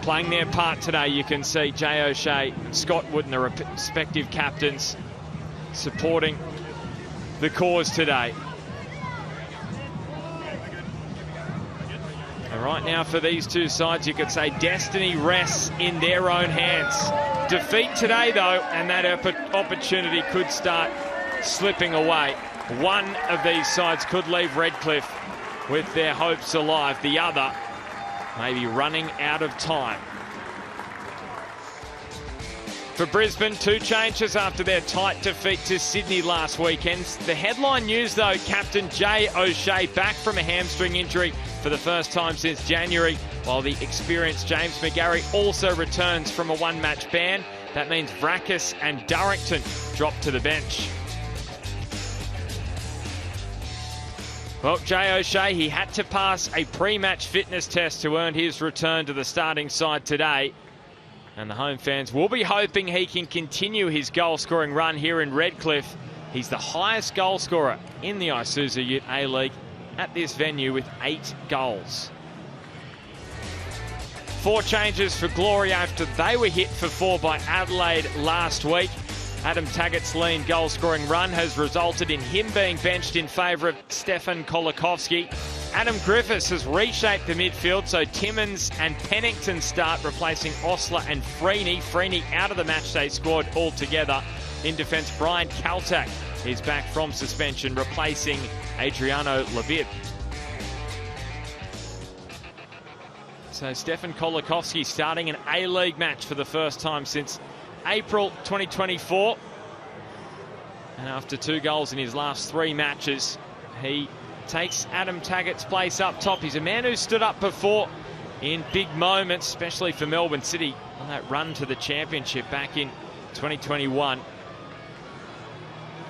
playing their part today. You can see Jay O'Shea, Scott Wood and the respective captains supporting the cause today. And right now for these two sides, you could say destiny rests in their own hands. Defeat today though, and that opportunity could start slipping away. One of these sides could leave Redcliffe with their hopes alive. The other may be running out of time. For Brisbane, two changes after their tight defeat to Sydney last weekend. The headline news though, captain Jay O'Shea back from a hamstring injury for the first time since January, while the experienced James McGarry also returns from a one-match ban. That means Vracus and Durrington drop to the bench. Well, Jay O'Shea, he had to pass a pre-match fitness test to earn his return to the starting side today. And the home fans will be hoping he can continue his goal-scoring run here in Redcliffe. He's the highest goal scorer in the Isuzu UTE A-League at this venue with 8 goals. 4 changes for Glory after they were hit for 4 by Adelaide last week. Adam Taggart's lean goal-scoring run has resulted in him being benched in favour of Stefan Kolikovski. Adam Griffiths has reshaped the midfield, so Timmins and Pennington start replacing Osler and Freeney. Freeney out of the matchday squad altogether. In defence, Brian Kaltak is back from suspension, replacing Adriano Labib. So Stefan Kolikovski starting an A-League match for the first time since April 2024. And after 2 goals in his last 3 matches, he takes Adam Taggart's place up top. He's a man who stood up before in big moments, especially for Melbourne City on that run to the championship back in 2021.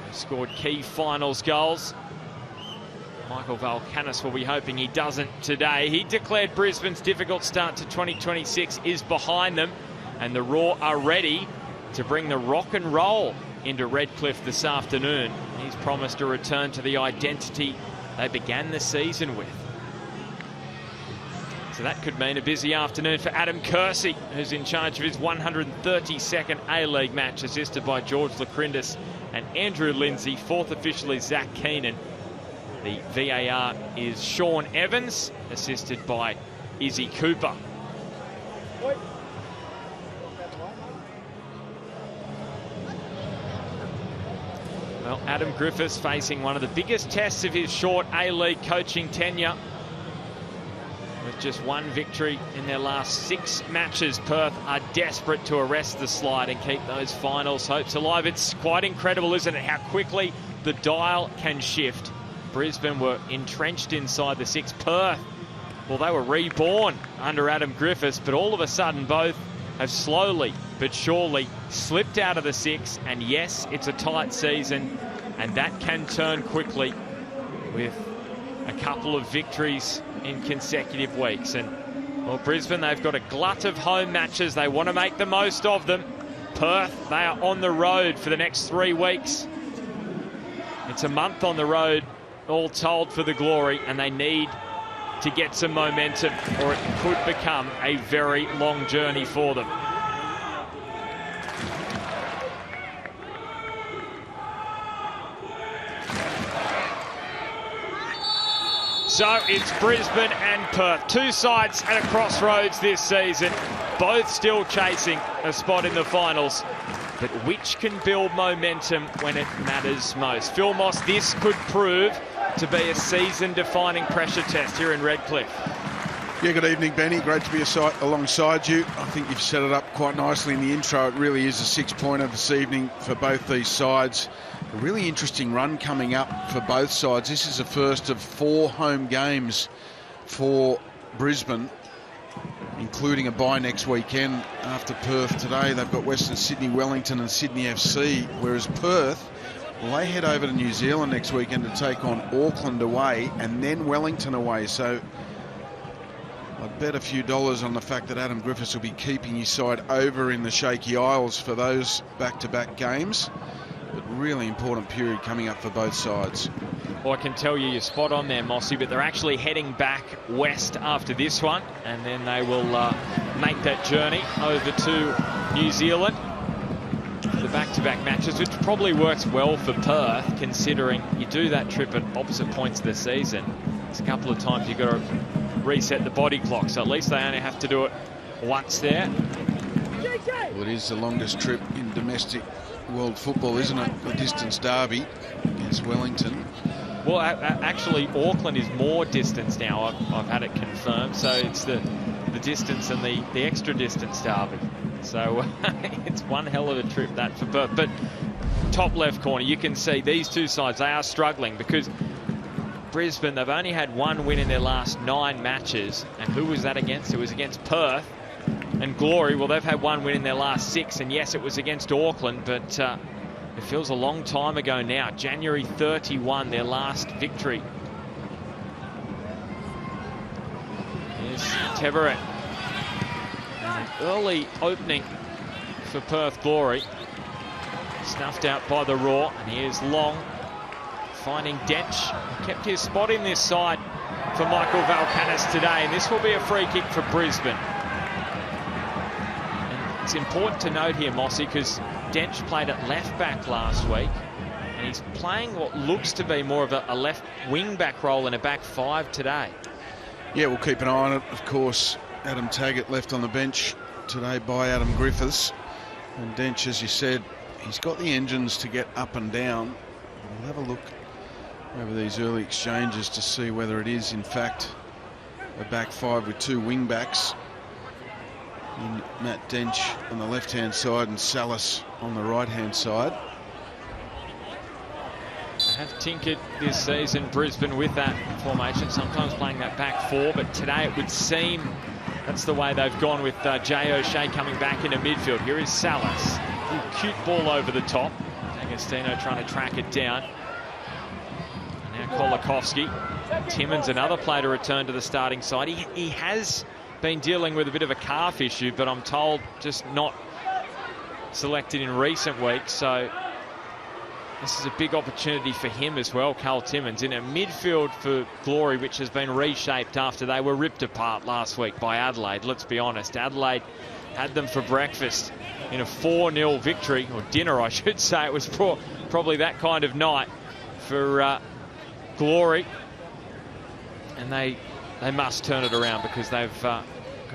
He scored key finals goals. Michael Valkanis will be hoping he doesn't today. He declared Brisbane's difficult start to 2026 is behind them, and the Raw are ready to bring the rock and roll into Redcliffe this afternoon. He's promised a return to the identity they began the season with. So that could mean a busy afternoon for Adam Kersey, who's in charge of his 132nd A-League match, assisted by George Lacrindis and Andrew Lindsay. 4th officially Zach Keenan. The VAR is Sean Evans, assisted by Izzy Cooper. Well, Adam Griffiths facing one of the biggest tests of his short A-League coaching tenure. With just 1 victory in their last 6 matches, Perth are desperate to arrest the slide and keep those finals hopes alive. It's quite incredible, isn't it, how quickly the dial can shift. Brisbane were entrenched inside the 6. Perth, well, they were reborn under Adam Griffiths, but all of a sudden both have slowly but surely slipped out of the 6. And yes, it's a tight season, and that can turn quickly with a couple of victories in consecutive weeks. And well, Brisbane, they've got a glut of home matches. They want to make the most of them. Perth, they are on the road for the next 3 weeks. It's a month on the road all told for the Glory, and they need to get some momentum or it could become a very long journey for them. So it's Brisbane and Perth, 2 sides at a crossroads this season, both still chasing a spot in the finals. But which can build momentum when it matters most? Phil Moss, this could prove to be a season-defining pressure test here in Redcliffe. Yeah, good evening, Benny. Great to be alongside you. I think you've set it up quite nicely in the intro. It really is a 6-pointer this evening for both these sides. A really interesting run coming up for both sides. This is the first of 4 home games for Brisbane, including a bye next weekend after Perth today. They've got Western Sydney, Wellington and Sydney FC, whereas Perth, well, they head over to New Zealand next weekend to take on Auckland away and then Wellington away. So I'd bet a few dollars on the fact that Adam Griffiths will be keeping his side over in the Shaky Isles for those back-to-back games. But really important period coming up for both sides. Well, I can tell you you're spot on there, Mossy, but they're actually heading back west after this one, and then they will make that journey over to New Zealand for the back-to-back matches, which probably works well for Perth, considering you do that trip at opposite points of the season. It's a couple of times you've got to reset the body clock, so at least they only have to do it once there. Well, it is the longest trip in domestic world football, isn't it? The distance derby against Wellington. Well, actually, Auckland is more distance now. I've had it confirmed. So it's the distance and the extra distance derby. So it's one hell of a trip, that, for Perth. But top left corner, you can see these two sides, they are struggling because Brisbane, they've only had one win in their last 9 matches. And who was that against? It was against Perth. And Glory, well, they've had one win in their last 6. And yes, it was against Auckland, but it feels a long time ago now. January 31, their last victory. Here's Teveret. An early opening for Perth Glory. Snuffed out by the Raw. And here's Long finding Dench. Kept his spot in this side for Michael Valkanis today. And this will be a free kick for Brisbane. And it's important to note here, Mossy, because Dench played at left back last week, and he's playing what looks to be more of a left wing back role in a back 5 today. Yeah, we'll keep an eye on it. Of course, Adam Taggart left on the bench today by Adam Griffiths. And Dench, as you said, he's got the engines to get up and down. We'll have a look over these early exchanges to see whether it is, in fact, a back 5 with 2 wing backs. In Matt Dench on the left-hand side and Salas on the right-hand side. They have tinkered this season, Brisbane, with that formation, sometimes playing that back 4, but today it would seem that's the way they've gone with Jay O'Shea coming back into midfield. Here is Salas. Ooh, cute ball over the top. D'Agostino trying to track it down. And now Kolakovsky. Timmins, another player to return to the starting side. He has been dealing with a bit of a calf issue, but I'm told just not selected in recent weeks. So this is a big opportunity for him as well, Carl Timmins, in a midfield for Glory, which has been reshaped after they were ripped apart last week by Adelaide. Let's be honest, Adelaide had them for breakfast in a 4-0 victory, or dinner I should say. It was probably that kind of night for Glory, and they must turn it around because they've got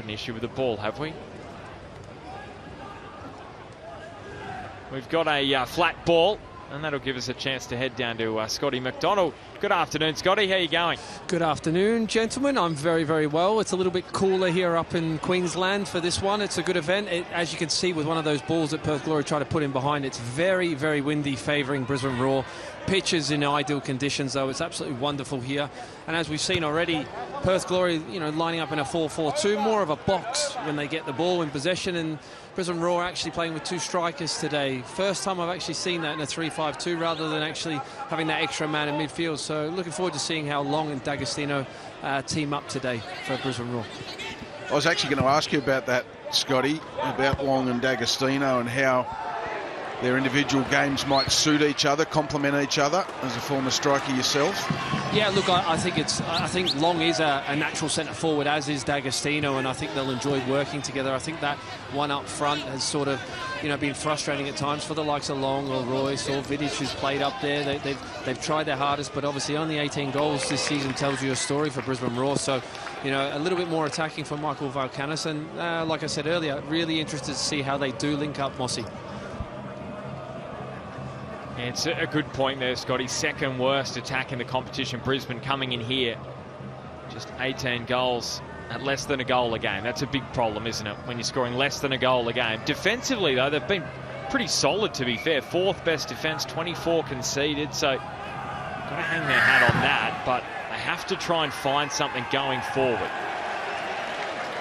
an issue with the ball, have we? We've got a flat ball, and that'll give us a chance to head down to Scotty McDonald. Good afternoon, Scotty. How are you going? Good afternoon, gentlemen. I'm very, very well. It's a little bit cooler here up in Queensland for this one. It's a good event. As you can see, with one of those balls that Perth Glory try to put in behind, it's very, very windy, favouring Brisbane Roar. Pitches in ideal conditions, though. It's absolutely wonderful here. And as we've seen already, Perth Glory, lining up in a 4-4-2, more of a box when they get the ball in possession. And Brisbane Roar actually playing with 2 strikers today. First time I've actually seen that in a 3-5-2 rather than actually having that extra man in midfield. So looking forward to seeing how Long and D'Agostino team up today for Brisbane Roar. I was actually going to ask you about that, Scotty, about Long and D'Agostino and how their individual games might suit each other, complement each other, as a former striker yourself. Yeah, look, I think Long is a natural centre forward, as is D'Agostino, and I think they'll enjoy working together. I think that one up front has sort of, been frustrating at times for the likes of Long or Royce or Vidic, who's played up there. They've tried their hardest, but obviously only 18 goals this season tells you a story for Brisbane Roar. So, a little bit more attacking for Michael Valkanis, and like I said earlier, really interested to see how they do link up, Mossy. It's a good point there, Scotty. Second worst attack in the competition. Brisbane coming in here, just 18 goals at less than a goal a game. That's a big problem, isn't it, when you're scoring less than a goal a game? Defensively, though, they've been pretty solid, to be fair. 4th best defence, 24 conceded. So, got to hang their hat on that, but they have to try and find something going forward.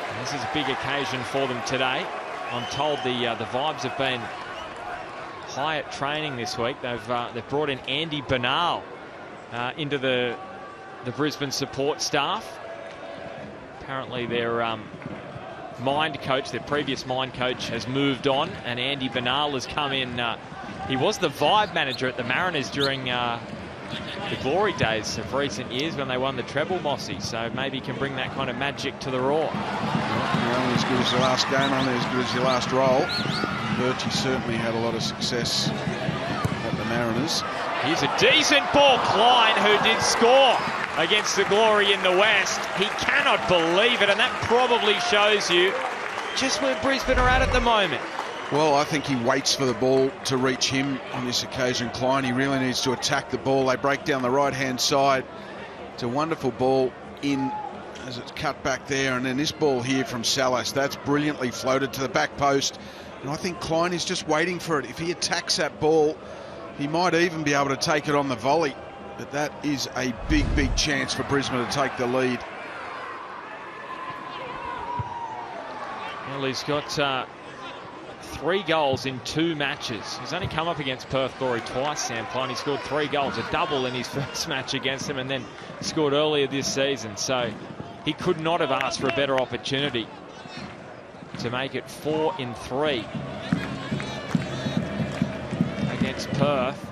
And this is a big occasion for them today. I'm told the vibes have been high at training this week. They've brought in Andy Bernal into the Brisbane support staff. Apparently their mind coach, their previous mind coach, has moved on, and Andy Bernal has come in. He was the vibe manager at the Mariners during the glory days of recent years when they won the treble, Mossy. So maybe can bring that kind of magic to the Roar. You're only as good as your last game, only as good as your last role. Birchie certainly had a lot of success at the Mariners. Here's a decent ball. Klein, who did score against the Glory in the West. He cannot believe it, and that probably shows you just where Brisbane are at the moment. Well, I think he waits for the ball to reach him on this occasion. Klein, he really needs to attack the ball. They break down the right-hand side. It's a wonderful ball in as it's cut back there. And then this ball here from Salas, that's brilliantly floated to the back post. And I think Klein is just waiting for it. If he attacks that ball, he might even be able to take it on the volley. But that is a big, big chance for Brisbane to take the lead. Well, he's got 3 goals in 2 matches. He's only come up against Perth Glory twice, Sam Klein. He scored 3 goals, a double in his first match against them, and then scored earlier this season. So he could not have asked for a better opportunity to make it 4 in 3 against Perth.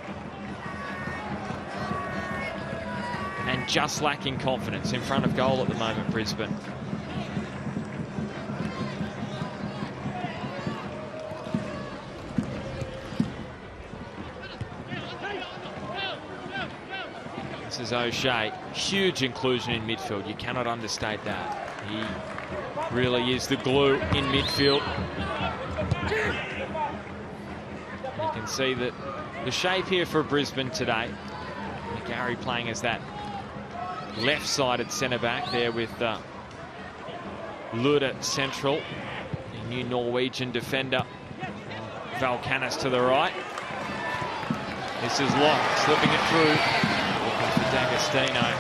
And just lacking confidence in front of goal at the moment, Brisbane. This is O'Shea. Huge inclusion in midfield. You cannot understate that. He really is the glue in midfield. You can see that the shape here for Brisbane today. Gary playing as that left-sided centre-back there with Luda central. The new Norwegian defender. Valkanis to the right. This is Locke slipping it through. D'Agostino.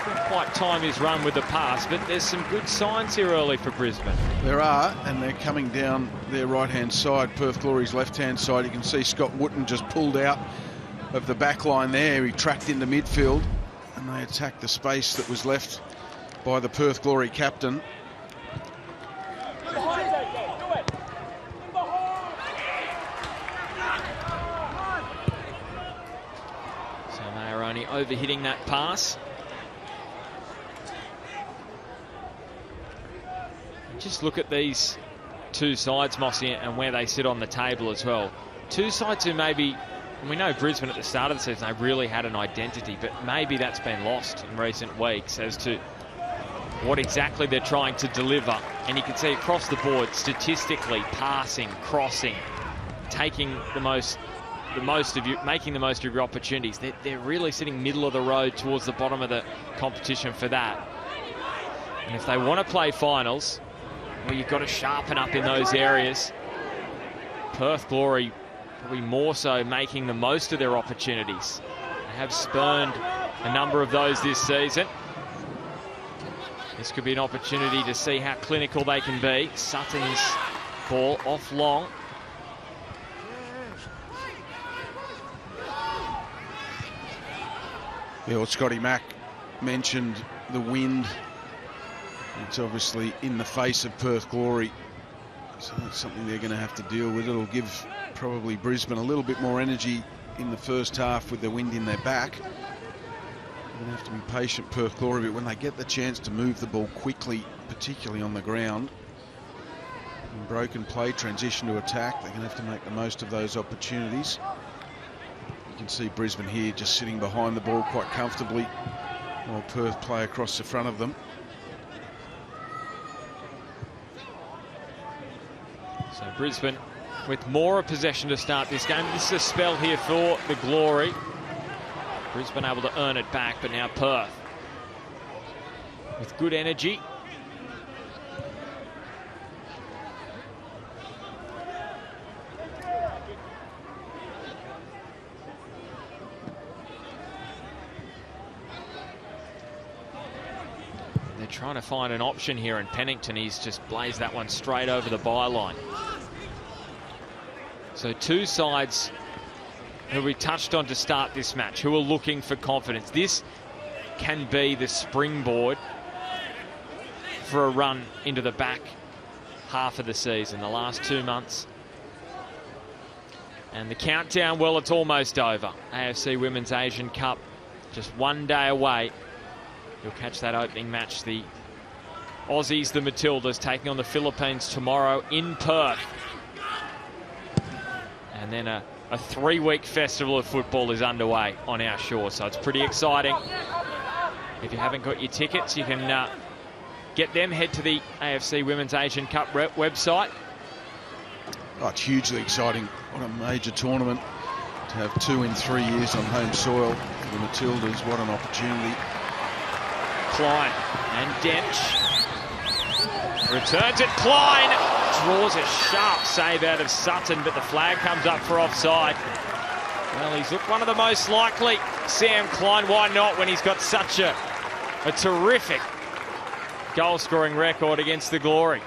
Couldn't quite time his run with the pass, but there's some good signs here early for Brisbane. There are, and they're coming down their right-hand side, Perth Glory's left-hand side. You can see Scott Wootton just pulled out of the back line there. He tracked into midfield, and they attacked the space that was left by the Perth Glory captain. Overhitting that pass. Just look at these 2 sides, Mossy, and where they sit on the table as well. 2 sides who maybe, we know Brisbane at the start of the season, they really had an identity, but maybe that's been lost in recent weeks as to what exactly they're trying to deliver. And you can see across the board, statistically, passing, crossing, taking making the most of your opportunities. They're really sitting middle of the road towards the bottom of the competition for that. And if they want to play finals, well, you've got to sharpen up in those areas. Perth Glory probably more so making the most of their opportunities. They have spurned a number of those this season. This could be an opportunity to see how clinical they can be. Sutton's ball off long. Yeah, well, Scotty Mack mentioned the wind. It's obviously in the face of Perth Glory, so that's something they're going to have to deal with. It'll give probably Brisbane a little bit more energy in the first half with the wind in their back. They're going to have to be patient, Perth Glory, but when they get the chance to move the ball quickly, particularly on the ground, in broken play, transition to attack, they're going to have to make the most of those opportunities. You can see Brisbane here just sitting behind the ball quite comfortably while Perth play across the front of them. So Brisbane with more possession to start this game. This is a spell here for the Glory. Brisbane able to earn it back, but now Perth with good energy. Trying to find an option here, and Pennington, he's just blazed that one straight over the byline. So 2 sides who we touched on to start this match, who are looking for confidence. This can be the springboard for a run into the back half of the season. The last 2 months And the countdown, well, it's almost over. AFC Women's Asian Cup, just one day away. You'll catch that opening match. The Aussies, the Matildas, taking on the Philippines tomorrow in Perth. And then a 3-week festival of football is underway on our shore, so it's pretty exciting. If you haven't got your tickets, you can get them. Head to the AFC Women's Asian Cup website. Oh, it's hugely exciting. What a major tournament to have 2 in 3 years on home soil for the Matildas. What an opportunity. Klein and Dench. Returns it. Klein draws a sharp save out of Sutton, but the flag comes up for offside. Well, he's looked one of the most likely. Sam Klein, why not when he's got such a terrific goal-scoring record against the Glory?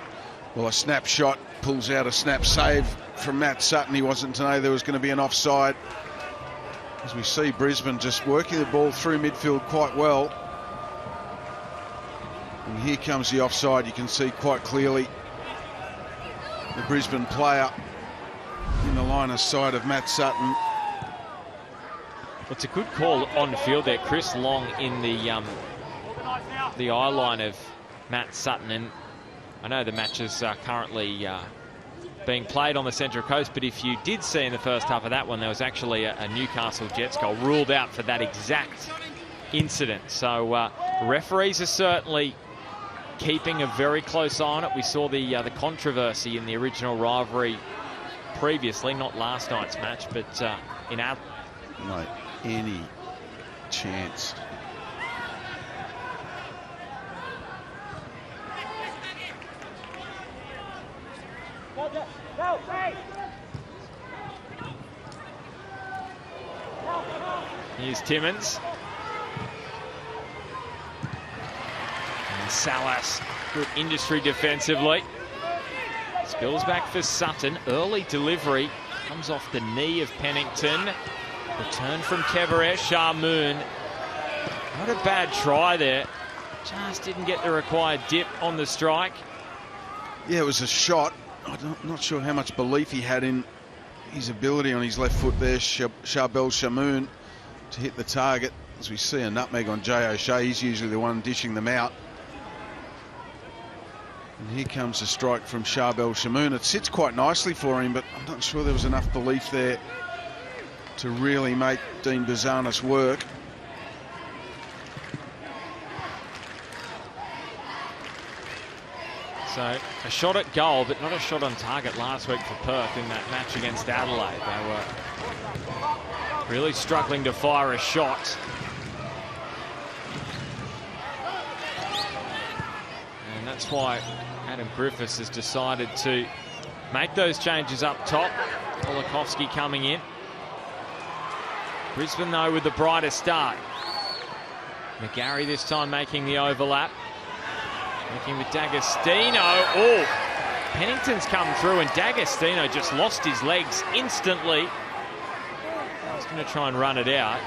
Well, a snapshot pulls out a snap save from Matt Sutton. He wasn't to know there was going to be an offside. As we see Brisbane just working the ball through midfield quite well. And here comes the offside. You can see quite clearly the Brisbane player in the line of sight of Matt Sutton. It's a good call on the field there. Chris Long in the eye line of Matt Sutton. And I know the matches are currently being played on the Central Coast, but if you did see in the first half of that one, there was actually a Newcastle Jets goal ruled out for that exact incident. So referees are certainly keeping a very close eye on it. We saw the controversy in the original rivalry previously, not last night's match, but in our... Not any chance. Here's Timmins. And Salas, good industry defensively. Spills back for Sutton. Early delivery. Comes off the knee of Pennington. Return from Keveresh. Sharmoon. Not a bad try there. Just didn't get the required dip on the strike. Yeah, it was a shot. I'm not sure how much belief he had in his ability on his left foot there, Charbel Shamoon, to hit the target. As we see a nutmeg on Jay O'Shea, he's usually the one dishing them out. And here comes a strike from Charbel Shamoon. It sits quite nicely for him, but I'm not sure there was enough belief there to really make Dean Bazanis work. So a shot at goal, but not a shot on target last week for Perth in that match against Adelaide. They were really struggling to fire a shot. And that's why Adam Griffiths has decided to make those changes up top. Olakovsky coming in. Brisbane, though, with the brighter start. McGarry this time making the overlap. Working with D'Agostino. Oh, Pennington's come through and D'Agostino just lost his legs instantly. He's going to try and run it out.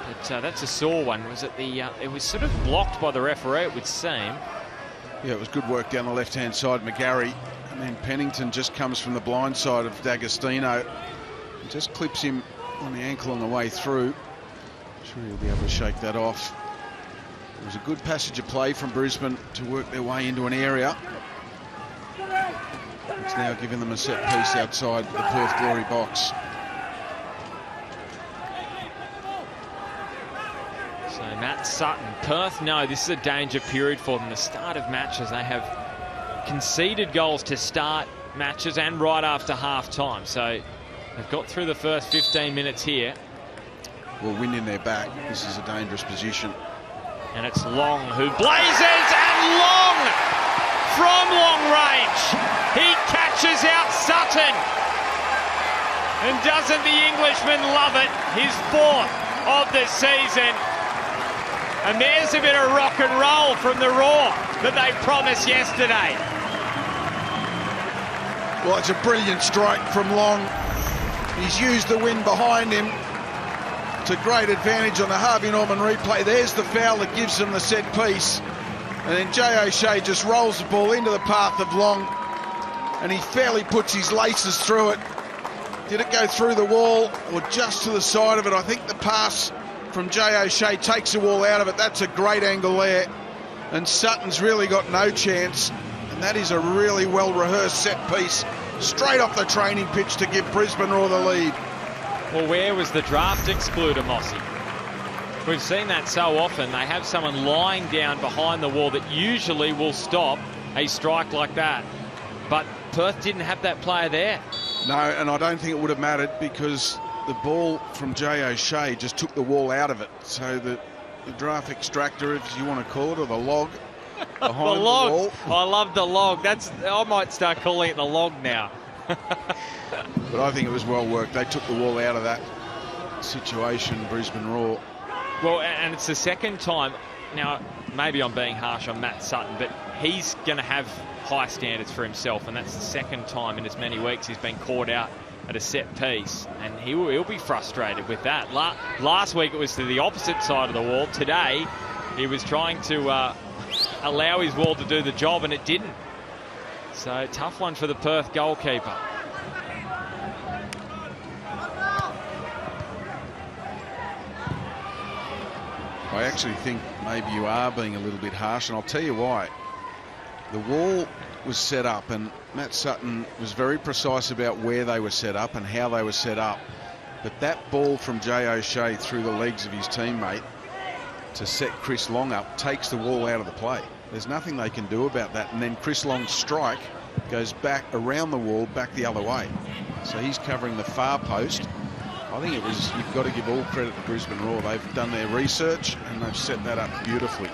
But that's a sore one. Was it the... it was sort of blocked by the referee, it would seem. Yeah, it was good work down the left-hand side, McGarry. And then Pennington just comes from the blind side of D'Agostino. And just clips him on the ankle on the way through. I'm sure he'll be able to shake that off. It was a good passage of play from Brisbane to work their way into an area. It's now giving them a set piece outside the Perth Glory box. So Matt Sutton, Perth, no, this is a danger period for them. The start of matches, they have conceded goals to start matches and right after half-time. So they've got through the first 15 minutes here. Well, wind in their back. This is a dangerous position. And it's Long who blazes, and Long from long range. He catches out Sutton. And doesn't the Englishman love it? His 4th of the season. And there's a bit of rock and roll from the Raw that they promised yesterday. Well, it's a brilliant strike from Long. He's used the wind behind him to great advantage on the Harvey Norman replay. There's the foul that gives them the set piece. And then Jay O'Shea just rolls the ball into the path of Long, and he fairly puts his laces through it. Did it go through the wall or just to the side of it? I think the pass from Jay O'Shea takes the wall out of it. That's a great angle there. And Sutton's really got no chance. And that is a really well-rehearsed set piece straight off the training pitch to give Brisbane Roar the lead. Well, where was the draft excluder, Mossy? We've seen that so often. They have someone lying down behind the wall that usually will stop a strike like that. But Perth didn't have that player there. No, and I don't think it would have mattered because the ball from Jay O'Shea just took the wall out of it. So the draft extractor, if you want to call it, or the log behind the log. the wall. I love the log. I might start calling it the log now. But I think it was well worked. They took the wall out of that situation, Brisbane Roar. Well, and it's the second time. Now, maybe I'm being harsh on Matt Sutton, but he's going to have high standards for himself, and that's the second time in as many weeks he's been caught out at a set piece, and he'll be frustrated with that. Last week it was to the opposite side of the wall. Today he was trying to allow his wall to do the job, and it didn't. So tough one for the Perth goalkeeper. I actually think maybe you are being a little bit harsh, and I'll tell you why. The wall was set up, and Matt Sutton was very precise about where they were set up and how they were set up. But that ball from Jay O'Shea through the legs of his teammate to set Chris Long up takes the wall out of the play. There's nothing they can do about that. And then Chris Long's strike goes back around the wall, back the other way. So he's covering the far post. I think you've got to give all credit to Brisbane Roar. They've done their research and they've set that up beautifully.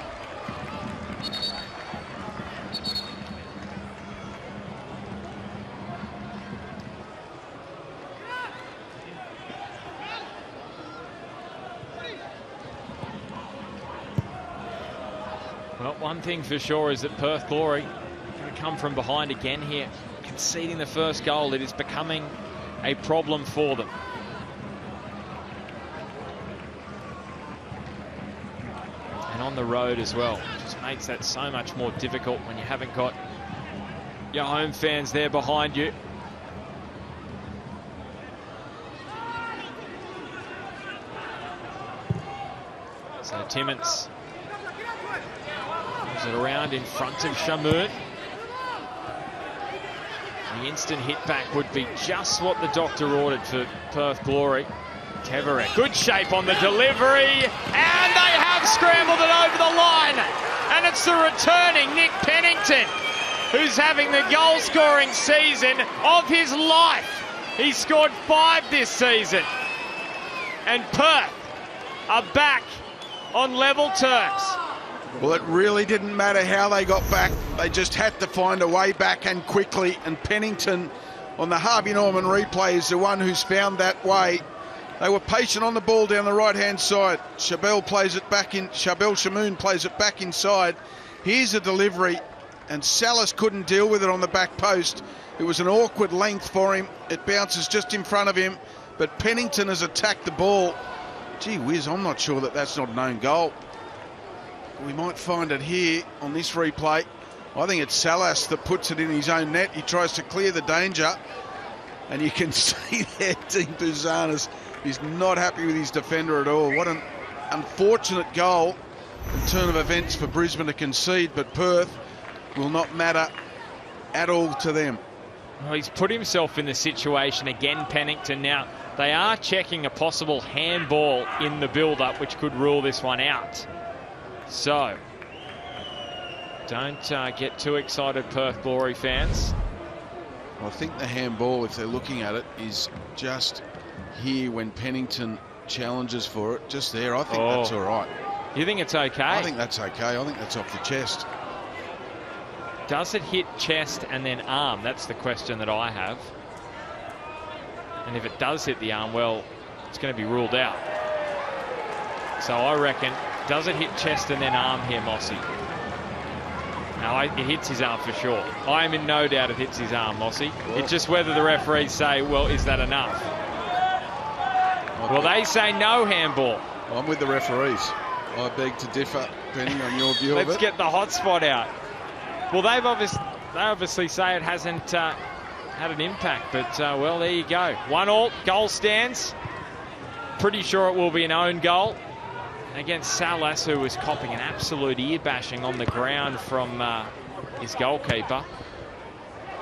Well, one thing for sure is that Perth Glory going to come from behind again here, conceding the first goal. It is becoming a problem for them. And on the road as well. It just makes that so much more difficult when you haven't got your home fans there behind you. So Timmins moves it around in front of Shamoon. The instant hit back would be just what the doctor ordered for Perth Glory. Teverek, good shape on the delivery, and they have scrambled it over the line. And it's the returning Nick Pennington, who's having the goal-scoring season of his life. He scored 5 this season. And Perth are back on level terms. Well, it really didn't matter how they got back. They just had to find a way back, and quickly. And Pennington on the Harvey Norman replay is the one who's found that way. They were patient on the ball down the right-hand side. Shamoon plays it back inside. Here's a delivery, and Salas couldn't deal with it on the back post. It was an awkward length for him. It bounces just in front of him, but Pennington has attacked the ball. Gee whiz, I'm not sure that that's not an own goal. We might find it here on this replay. I think it's Salas that puts it in his own net. He tries to clear the danger, and you can see there Dean Buzanas is not happy with his defender at all. What an unfortunate goal in turn of events for Brisbane to concede, but Perth will not matter at all to them. Well, he's put himself in the situation again, Pennington. Now, they are checking a possible handball in the build-up, which could rule this one out. So, don't get too excited, Perth Glory fans. I think the handball, if they're looking at it, is just here when Pennington challenges for it. Just there. I think that's all right. You think it's okay? I think that's okay. I think that's off the chest. Does it hit chest and then arm? That's the question that I have. And if it does hit the arm, well, it's going to be ruled out. So I reckon, does it hit chest and then arm here, Mossy? No, it hits his arm for sure. I am in no doubt it hits his arm, Mossy. Well, it's just whether the referees say, well, is that enough? Well, they say no handball. I'm with the referees. I beg to differ, depending on your view of it. Let's get the hot spot out. Well, they obviously say it hasn't had an impact. But, well, there you go. 1-1, goal stands. Pretty sure it will be an own goal against Salas, who was copping an absolute ear-bashing on the ground from his goalkeeper.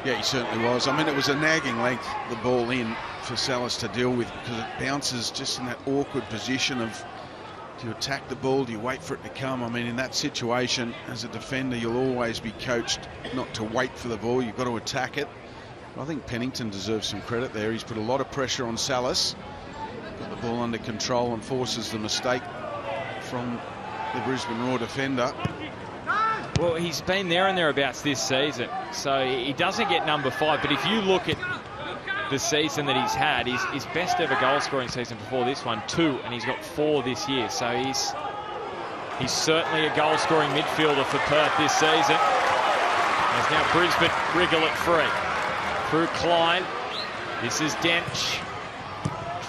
Yeah, he certainly was. I mean, it was a nagging length, the ball in, for Salas to deal with, because it bounces just in that awkward position of, do you attack the ball, do you wait for it to come? I mean, in that situation, as a defender, you'll always be coached not to wait for the ball. You've got to attack it. I think Pennington deserves some credit there. He's put a lot of pressure on Salas, got the ball under control and forces the mistake from the Brisbane Roar defender. Well, he's been there and thereabouts this season, so he doesn't get number 5. But if you look at the season that he's had, his best ever goal scoring season before this one, 2, and he's got 4 this year. So he's certainly a goal scoring midfielder for Perth this season. As now Brisbane wriggle it free. Through Klein. This is Dench.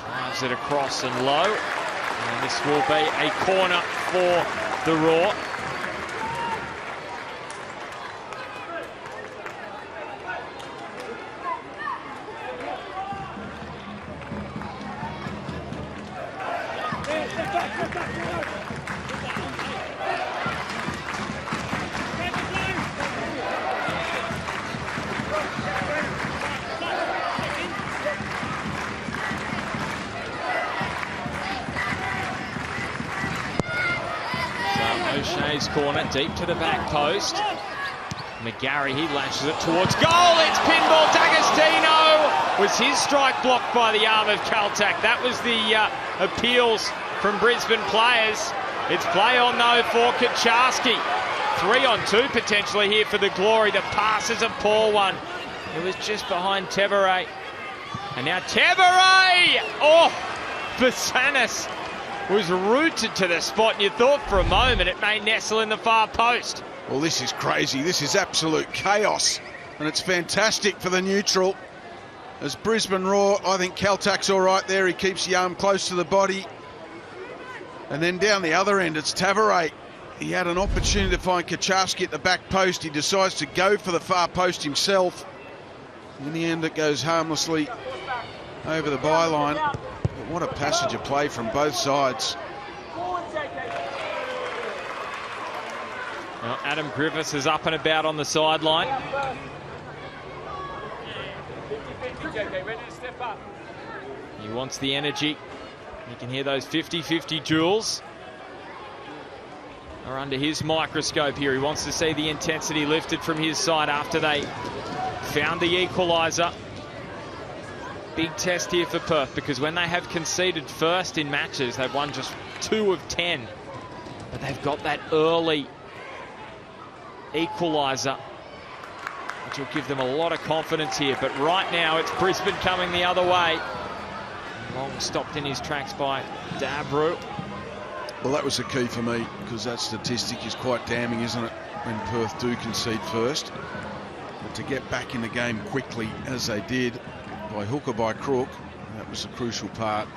Drives it across and low. And this will be a corner for the Roar. O'Shea's corner, deep to the back post. McGarry, he lashes it towards goal. It's pinball. D'Agostino was his strike blocked by the arm of Caltac. That was the appeals from Brisbane players. It's play on though for Kicharski. 3-on-2 potentially here for the Glory. The pass is a poor one. It was just behind Tevere. And now Tevere! Oh, Basanis was rooted to the spot, and you thought for a moment it may nestle in the far post. Well, this is crazy. This is absolute chaos, and it's fantastic for the neutral. As Brisbane Roar, I think Caltac's all right there. He keeps the arm close to the body. And then down the other end, it's Tavare. He had an opportunity to find Kicharski at the back post. He decides to go for the far post himself. In the end, it goes harmlessly over the byline. But what a passage of play from both sides. Well, Adam Griffiths is up and about on the sideline. He wants the energy. You can hear those 50-50 joules are under his microscope here. He wants to see the intensity lifted from his side after they found the equaliser. Big test here for Perth, because when they have conceded first in matches, they've won just 2 of 10. But they've got that early equaliser, which will give them a lot of confidence here. But right now, it's Brisbane coming the other way. Long stopped in his tracks by Dabru. Well, that was the key for me, because that statistic is quite damning, isn't it, when Perth do concede first. But to get back in the game quickly, as they did, by hook or by crook, that was a crucial part.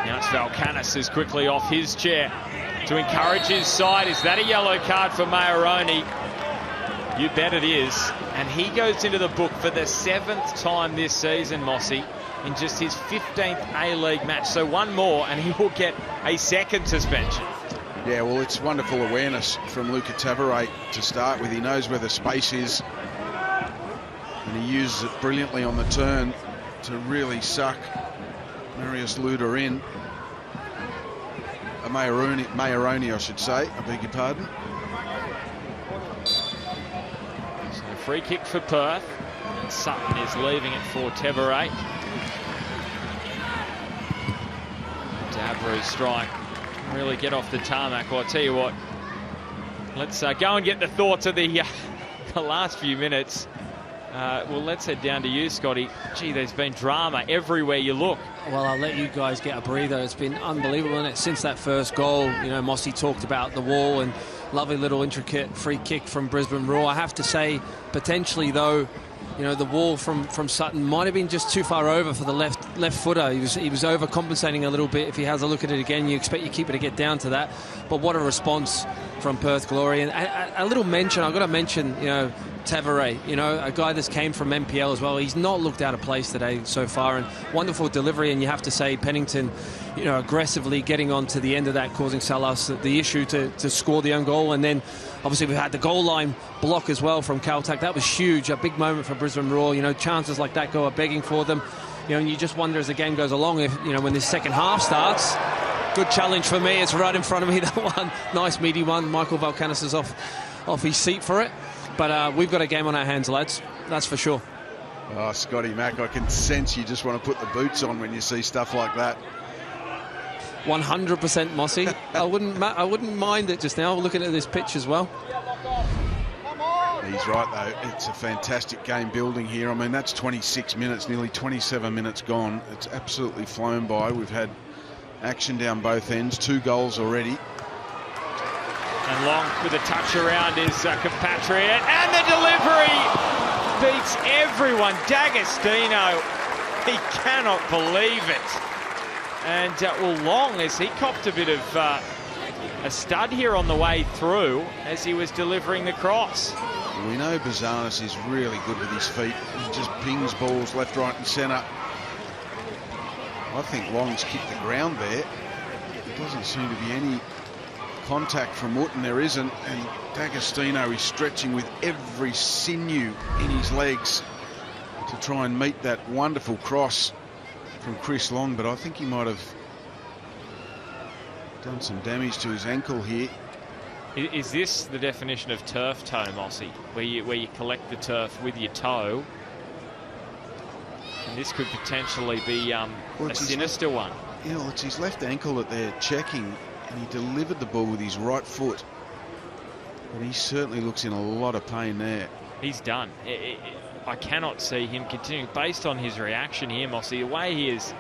Now it's Valkanis who's quickly off his chair to encourage his side. Is that a yellow card for Mayoroni? You bet it is. And he goes into the book for the 7th time this season, Mossy, in just his 15th A-League match. So one more and he will get a 2nd suspension. Yeah, well, it's wonderful awareness from Luca Tavare to start with. He knows where the space is, and he uses it brilliantly on the turn to really suck Marius Luda in. Mayoroni, I should say. I beg your pardon. So free kick for Perth, and Sutton is leaving it for Tevere. Dabru's strike really get off the tarmac. Well, I'll tell you what, let's go and get the thoughts of the last few minutes. Well, let's head down to you, Scotty. Gee, there's been drama everywhere you look. Well, I'll let you guys get a breather. It's been unbelievable, isn't it? Since that first goal, you know, Mossy talked about the wall and lovely little intricate free kick from Brisbane Roar. I have to say, potentially, though, you know, the wall from Sutton might have been just too far over for the left left footer. He was overcompensating a little bit. If he has a look at it again, you expect your keeper to get down to that. But what a response from Perth Glory. And a little mention, I've got to mention, Tavares, a guy that's came from MPL as well. He's not looked out of place today so far, and wonderful delivery. And you have to say Pennington, aggressively getting on to the end of that, causing Salas the issue to score the own goal. And then obviously we've had the goal line block as well from Counterattack. That was huge, a big moment for Brisbane Roar. Chances like that go are begging for them. And you just wonder as the game goes along, if when this second half starts. Good challenge for me. It's right in front of me, that one. Nice meaty one. Michael Valkanis is off his seat for it. But we've got a game on our hands, lads. That's for sure. Oh, Scotty Mack, I can sense you just want to put the boots on when you see stuff like that. 100% Mossy. I wouldn't mind it just now, looking at this pitch as well. He's right, though. It's a fantastic game building here. I mean, that's 26 minutes, nearly 27 minutes gone. It's absolutely flown by. We've had action down both ends, 2 goals already. And Long with a touch around his compatriot, and the delivery beats everyone. D'Agostino, he cannot believe it. And Long, as he copped a bit of a stud here on the way through as he was delivering the cross. We know Bazanis is really good with his feet. He just pings balls left, right and centre. I think Long's kicked the ground there. There doesn't seem to be any contact from Wooten. There isn't. And D'Agostino is stretching with every sinew in his legs to try and meet that wonderful cross from Chris Long. But I think he might have done some damage to his ankle here. Is this the definition of turf toe, Mossy, where you collect the turf with your toe? And this could potentially be a sinister one. It's his left ankle that they're checking, and he delivered the ball with his right foot. But he certainly looks in a lot of pain there. He's done. I cannot see him continuing. Based on his reaction here, Mossy, the way he is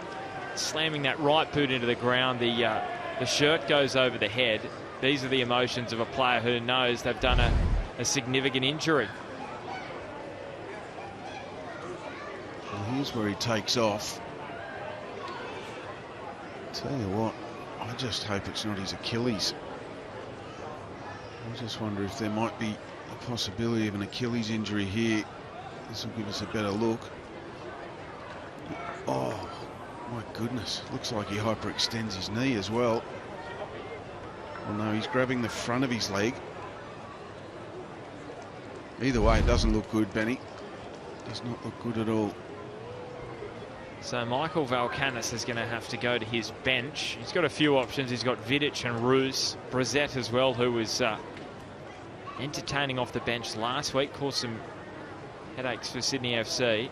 slamming that right boot into the ground, the shirt goes over the head. These are the emotions of a player who knows they've done a significant injury. Well, here's where he takes off. Tell you what, I just hope it's not his Achilles. I just wonder if there might be a possibility of an Achilles injury here. This will give us a better look. Oh, my goodness. Looks like he hyperextends his knee as well. Well, no, he's grabbing the front of his leg. Either way, it doesn't look good, Benny. Does not look good at all. So Michael Valkanis is going to have to go to his bench. He's got a few options. He's got Vidic and Roos. Brissett as well, who was entertaining off the bench last week. Caused some headaches for Sydney FC.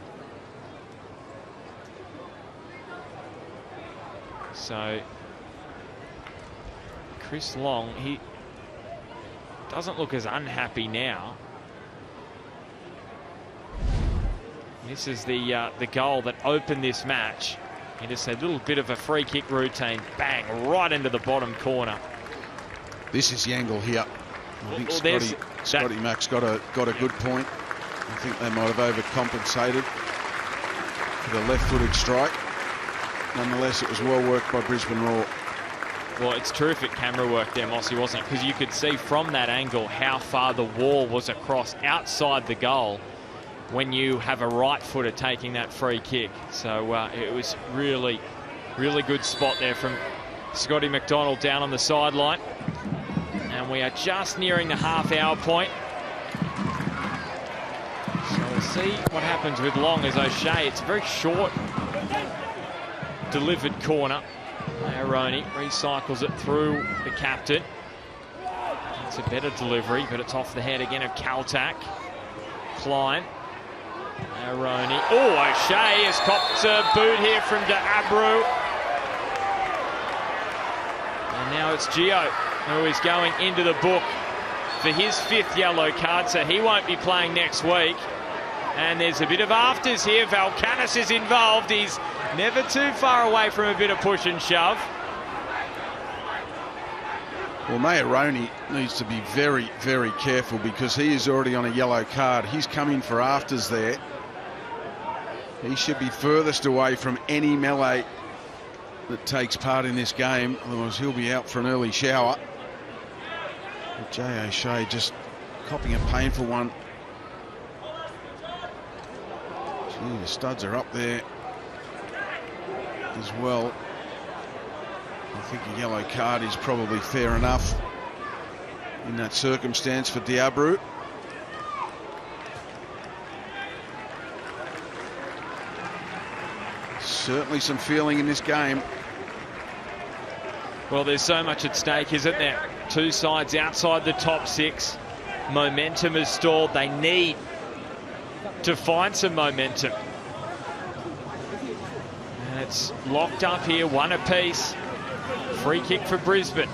So Chris Long, he doesn't look as unhappy now. This is the goal that opened this match. And just a little bit of a free kick routine. Bang, right into the bottom corner. This is the angle here. I think Scotty Mack's got a good point. I think they might have overcompensated for the left-footed strike. Nonetheless, it was well worked by Brisbane Roar. Well, it's terrific camera work there, Mossy, wasn't it? Because you could see from that angle how far the wall was across outside the goal when you have a right footer taking that free kick. So it was really, really good spot there from Scotty McDonald down on the sideline. And we are just nearing the half-hour point. So we'll see what happens with Long as O'Shea. It's a very short delivered corner. Aaroni recycles it through the captain. It's a better delivery, but it's off the head again of Caltac. Klein. Aaroni. Oh, O'Shea has copped a boot here from De Abreu. And now it's Gio, who is going into the book for his 5th yellow card, so he won't be playing next week. And there's a bit of afters here. Valkanis is involved. He's never too far away from a bit of push and shove. Well, Aaroni needs to be very, very careful because he is already on a yellow card. He's coming for afters there. He should be furthest away from any melee that takes part in this game, otherwise he'll be out for an early shower. But Jay O'Shea just copping a painful one. Gee, the studs are up there as well. I think a yellow card is probably fair enough in that circumstance for Diabru. Certainly some feeling in this game. Well, there's so much at stake, isn't there? Two sides outside the top six. Momentum has stalled. They need to find some momentum. And it's locked up here, one apiece. Free kick for Brisbane.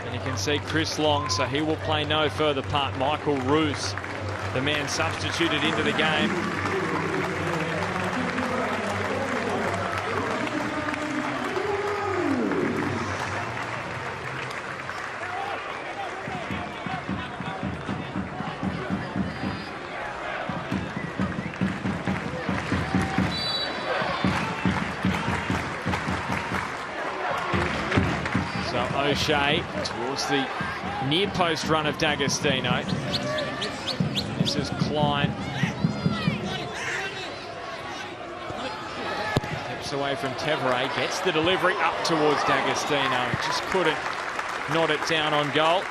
And you can see Chris Long, so he will play no further part. Michael Roos, the man substituted into the game. O'Shea towards the near post run of D'Agostino. This is Klein. Steps away from Tevere, gets the delivery up towards D'Agostino. Just couldn't knot it down on goal.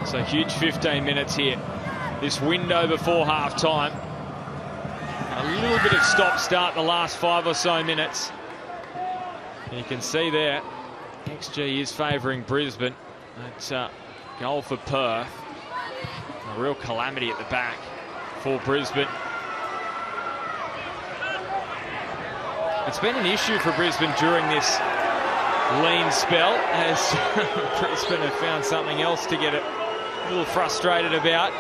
So huge 15 minutes here. This window before half-time. A little bit of stop-start the last 5 or so minutes. And you can see there, XG is favouring Brisbane. That's a goal for Perth. A real calamity at the back for Brisbane. It's been an issue for Brisbane during this lean spell, as Brisbane have found something else to get it a little frustrated about.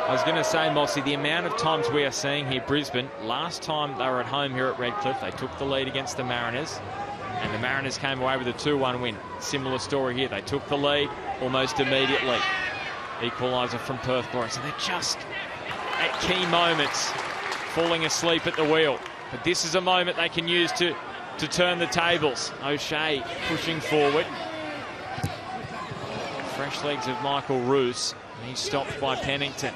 I was going to say, Mossy, the amount of times we are seeing here Brisbane, last time they were at home here at Redcliffe, they took the lead against the Mariners, and the Mariners came away with a 2-1 win. Similar story here. They took the lead almost immediately. Equaliser from Perth Glory. So they're just at key moments falling asleep at the wheel. But this is a moment they can use to turn the tables. O'Shea pushing forward. Fresh legs of Michael Roos. He's stopped by Pennington.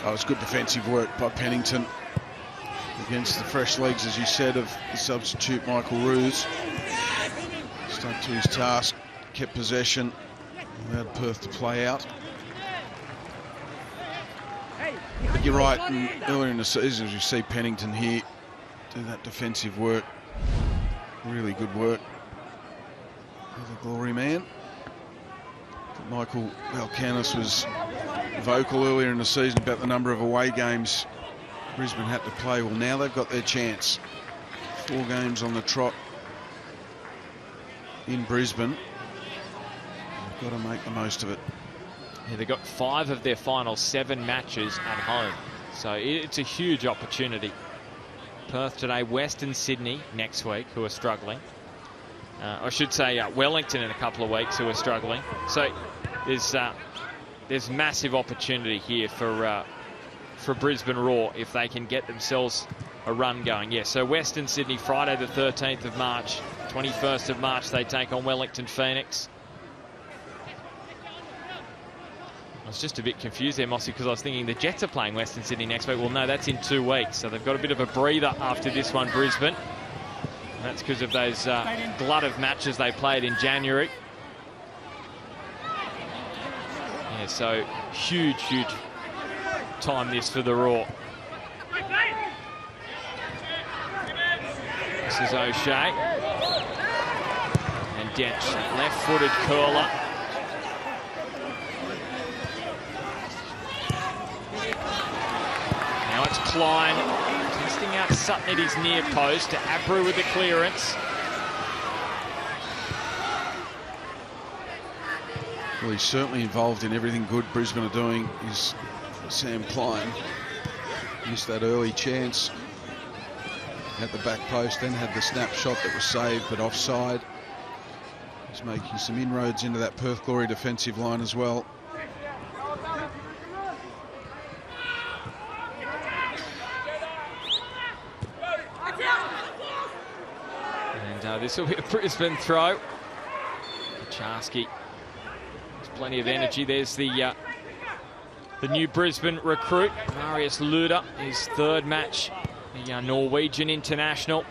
Oh, it's good defensive work by Pennington against the fresh legs, as you said, of the substitute Michael Roos. Stuck to his task, kept possession, allowed Perth to play out. But you're right, earlier in the season, as you see Pennington here do that defensive work. Really good work with the Glory man. Michael Valkanis was vocal earlier in the season about the number of away games Brisbane had to play. Well, now they've got their chance. 4 games on the trot in Brisbane. They've got to make the most of it. Yeah, they've got 5 of their final 7 matches at home. So it's a huge opportunity. Perth today, Western Sydney next week, who are struggling. I should say Wellington in a couple of weeks, who are struggling. So there's massive opportunity here for Brisbane Roar if they can get themselves a run going. Yeah, so Western Sydney, Friday the 13th of March. 21st of March, they take on Wellington Phoenix. I was just a bit confused there, Mossy, because I was thinking the Jets are playing Western Sydney next week. Well, no, that's in 2 weeks. So they've got a bit of a breather after this one, Brisbane. And that's because of those glut of matches they played in January. Yeah, so huge time this for the Roar. This is O'Shea. And Dench, left-footed curler. Klein testing out Sutton at his near post. To Abreu with the clearance. Well, he's certainly involved in everything good Brisbane are doing, is Sam Klein. Missed that early chance at the back post, then had the snapshot that was saved but offside. He's making some inroads into that Perth Glory defensive line as well. And this will be a Brisbane throw. Charski. Plenty of energy. There's the new Brisbane recruit, Marius Luda, his third match, the Norwegian international.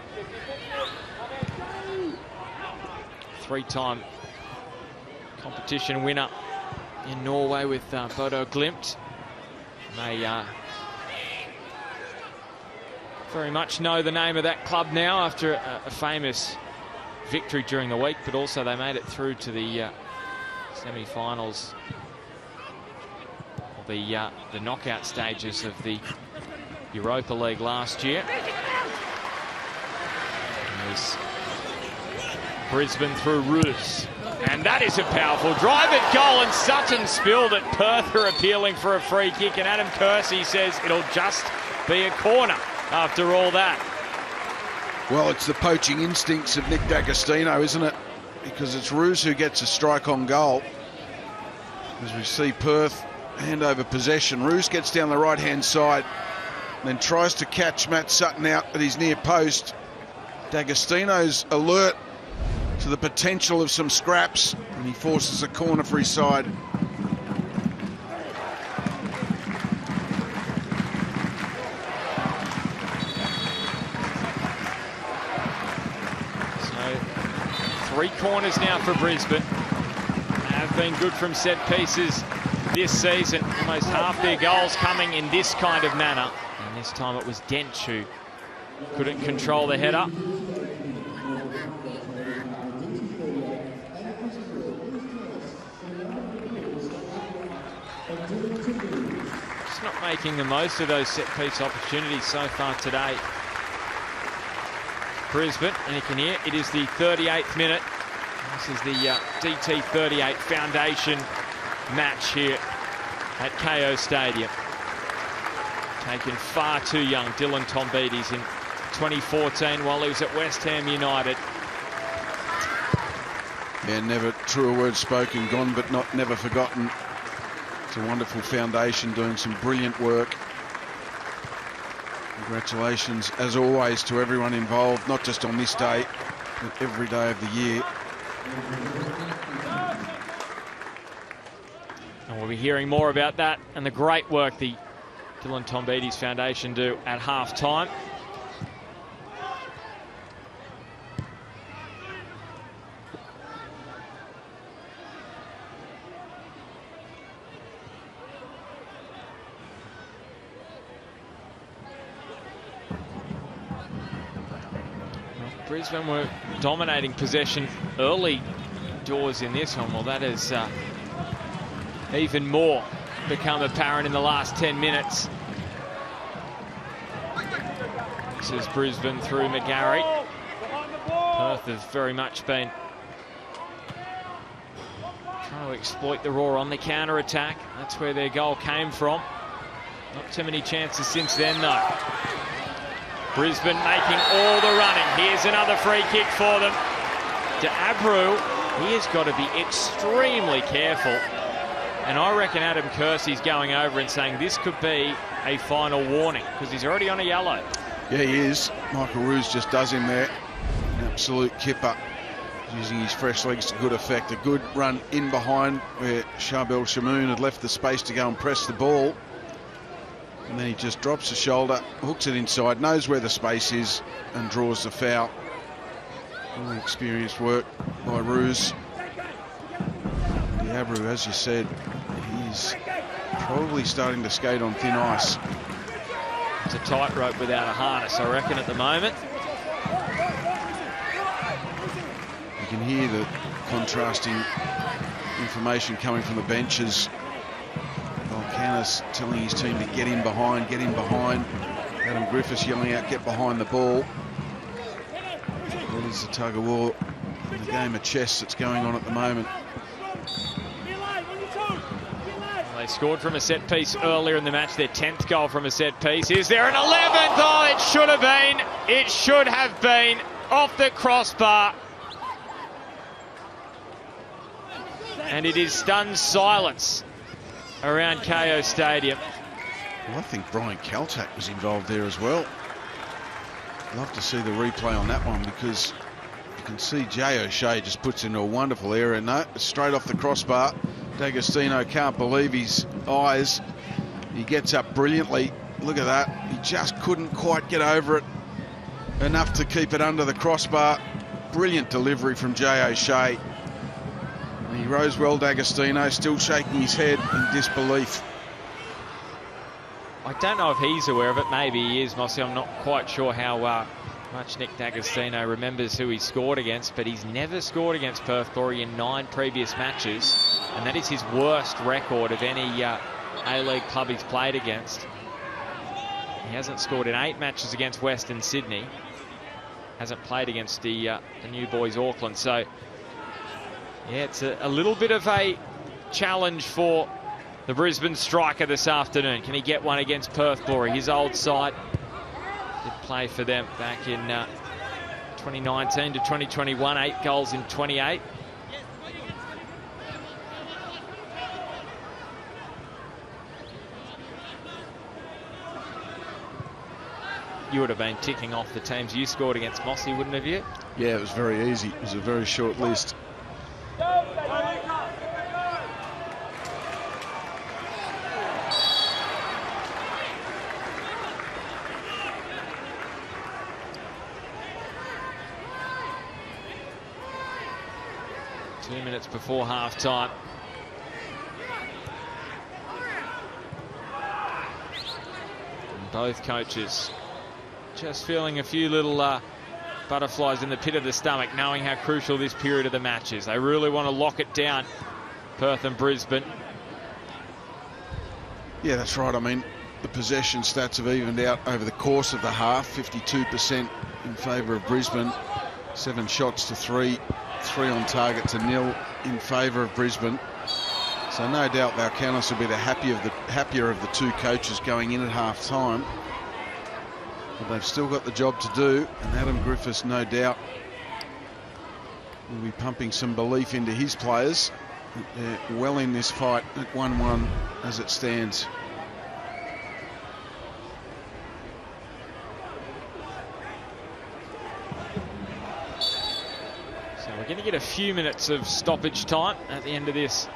Three-time competition winner in Norway with Bodo Glimt. They very much know the name of that club now after a famous victory during the week, but also they made it through to the semi-finals, or the knockout stages of the Europa League last year. There's Brisbane through Roos, and that is a powerful drive at goal, and Sutton spilled it. Perth are appealing for a free kick, and Adam Kersey says it'll just be a corner after all that. Well, it's the poaching instincts of Nick D'Agostino, isn't it? Because it's Roos who gets a strike on goal. As we see Perth hand over possession. Roos gets down the right-hand side, then tries to catch Matt Sutton out at his near post. D'Agostino's alert to the potential of some scraps, and he forces a corner for his side. Three corners now for Brisbane. Have been good from set pieces this season. Almost half their goals coming in this kind of manner. And this time it was Dench who couldn't control the header. Just not making the most of those set piece opportunities so far today. Brisbane, and you can hear it is the 38th minute. This is the DT38 Foundation match here at KO Stadium. Taken far too young, Dylan Tombides in 2014 while he was at West Ham United. Yeah, never truer words spoken, gone but not never forgotten. It's a wonderful foundation doing some brilliant work. Congratulations, as always, to everyone involved, not just on this day, but every day of the year. And we'll be hearing more about that and the great work the Dylan Tombides Foundation do at half-time. Brisbane were dominating possession early doors in this one. Well, that has even more become apparent in the last 10 minutes. This is Brisbane through McGarry. Perth have very much been trying to exploit the Roar on the counter-attack. That's where their goal came from. Not too many chances since then, though. Brisbane making all the running. Here's another free kick for them. To Abreu, he has got to be extremely careful. And I reckon Adam Kersey's going over and saying this could be a final warning because he's already on a yellow. Yeah, he is. Michael Roos just does him there. An absolute kipper. Using his fresh legs to good effect. A good run in behind where Charbel Shamoon had left the space to go and press the ball. And then he just drops the shoulder, hooks it inside, knows where the space is, and draws the foul. Really experienced work by Roos. Abreu, as you said, he's probably starting to skate on thin ice. It's a tightrope without a harness, I reckon, at the moment. You can hear the contrasting information coming from the benches. Volcanis telling his team to get in behind, get in behind. Adam Griffiths yelling out, get behind the ball. It is a tug of war in the game of chess that's going on at the moment. They scored from a set piece earlier in the match, their 10th goal from a set piece. Is there an 11th? Oh, it should have been. It should have been off the crossbar. And it is stunned silence around KO Stadium. Well, I think Brian Counterattack was involved there as well. Love to see the replay on that one, because you can see Jay O'Shea just puts into a wonderful area. No, straight off the crossbar. D'Agostino can't believe his eyes. He gets up brilliantly. Look at that. He just couldn't quite get over it enough to keep it under the crossbar. Brilliant delivery from Jay O'Shea. And he rose well, D'Agostino, still shaking his head in disbelief. I don't know if he's aware of it. Maybe he is, Mossy. I'm not quite sure how much Nick D'Agostino remembers who he scored against, but he's never scored against Perth Glory in 9 previous matches, and that is his worst record of any A-League club he's played against. He hasn't scored in 8 matches against Western Sydney. Hasn't played against the new boys Auckland. So, yeah, it's a little bit of a challenge for the Brisbane striker this afternoon. Can he get one against Perth Glory? His old side did play for them back in 2019 to 2021, 8 goals in 28. You would have been ticking off the teams you scored against, Mossy, wouldn't have you? Yeah, it was very easy. It was a very short list. Minutes before half-time. And both coaches just feeling a few little butterflies in the pit of the stomach, knowing how crucial this period of the match is. They really want to lock it down, Perth and Brisbane. Yeah, that's right. I mean, the possession stats have evened out over the course of the half. 52% in favour of Brisbane, 7 shots to 3. 3 on target to 0 in favour of Brisbane. So no doubt Valkanos will be the happier of the 2 coaches going in at half time. But they've still got the job to do, and Adam Griffiths no doubt will be pumping some belief into his players. They're well in this fight at 1-1 as it stands. We're going to get a few minutes of stoppage time at the end of this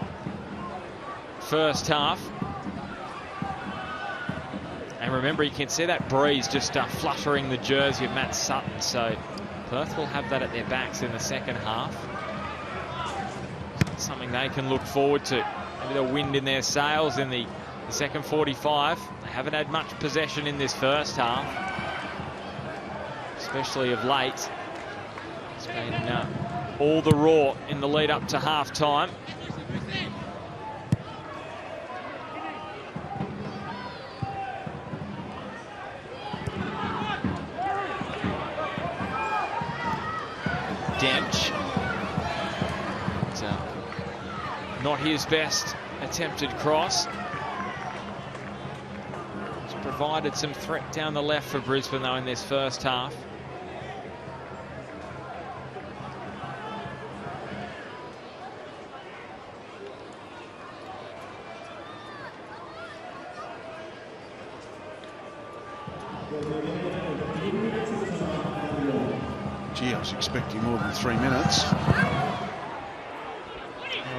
first half. And remember, you can see that breeze just fluttering the jersey of Matt Sutton. So Perth will have that at their backs in the second half. Something they can look forward to. Maybe the wind in their sails in the second 45. They haven't had much possession in this first half, especially of late. It's been all the raw in the lead up to half time. Dench. It's not his best attempted cross. It's provided some threat down the left for Brisbane though in this first half. Gee, I was expecting more than 3 minutes. Well,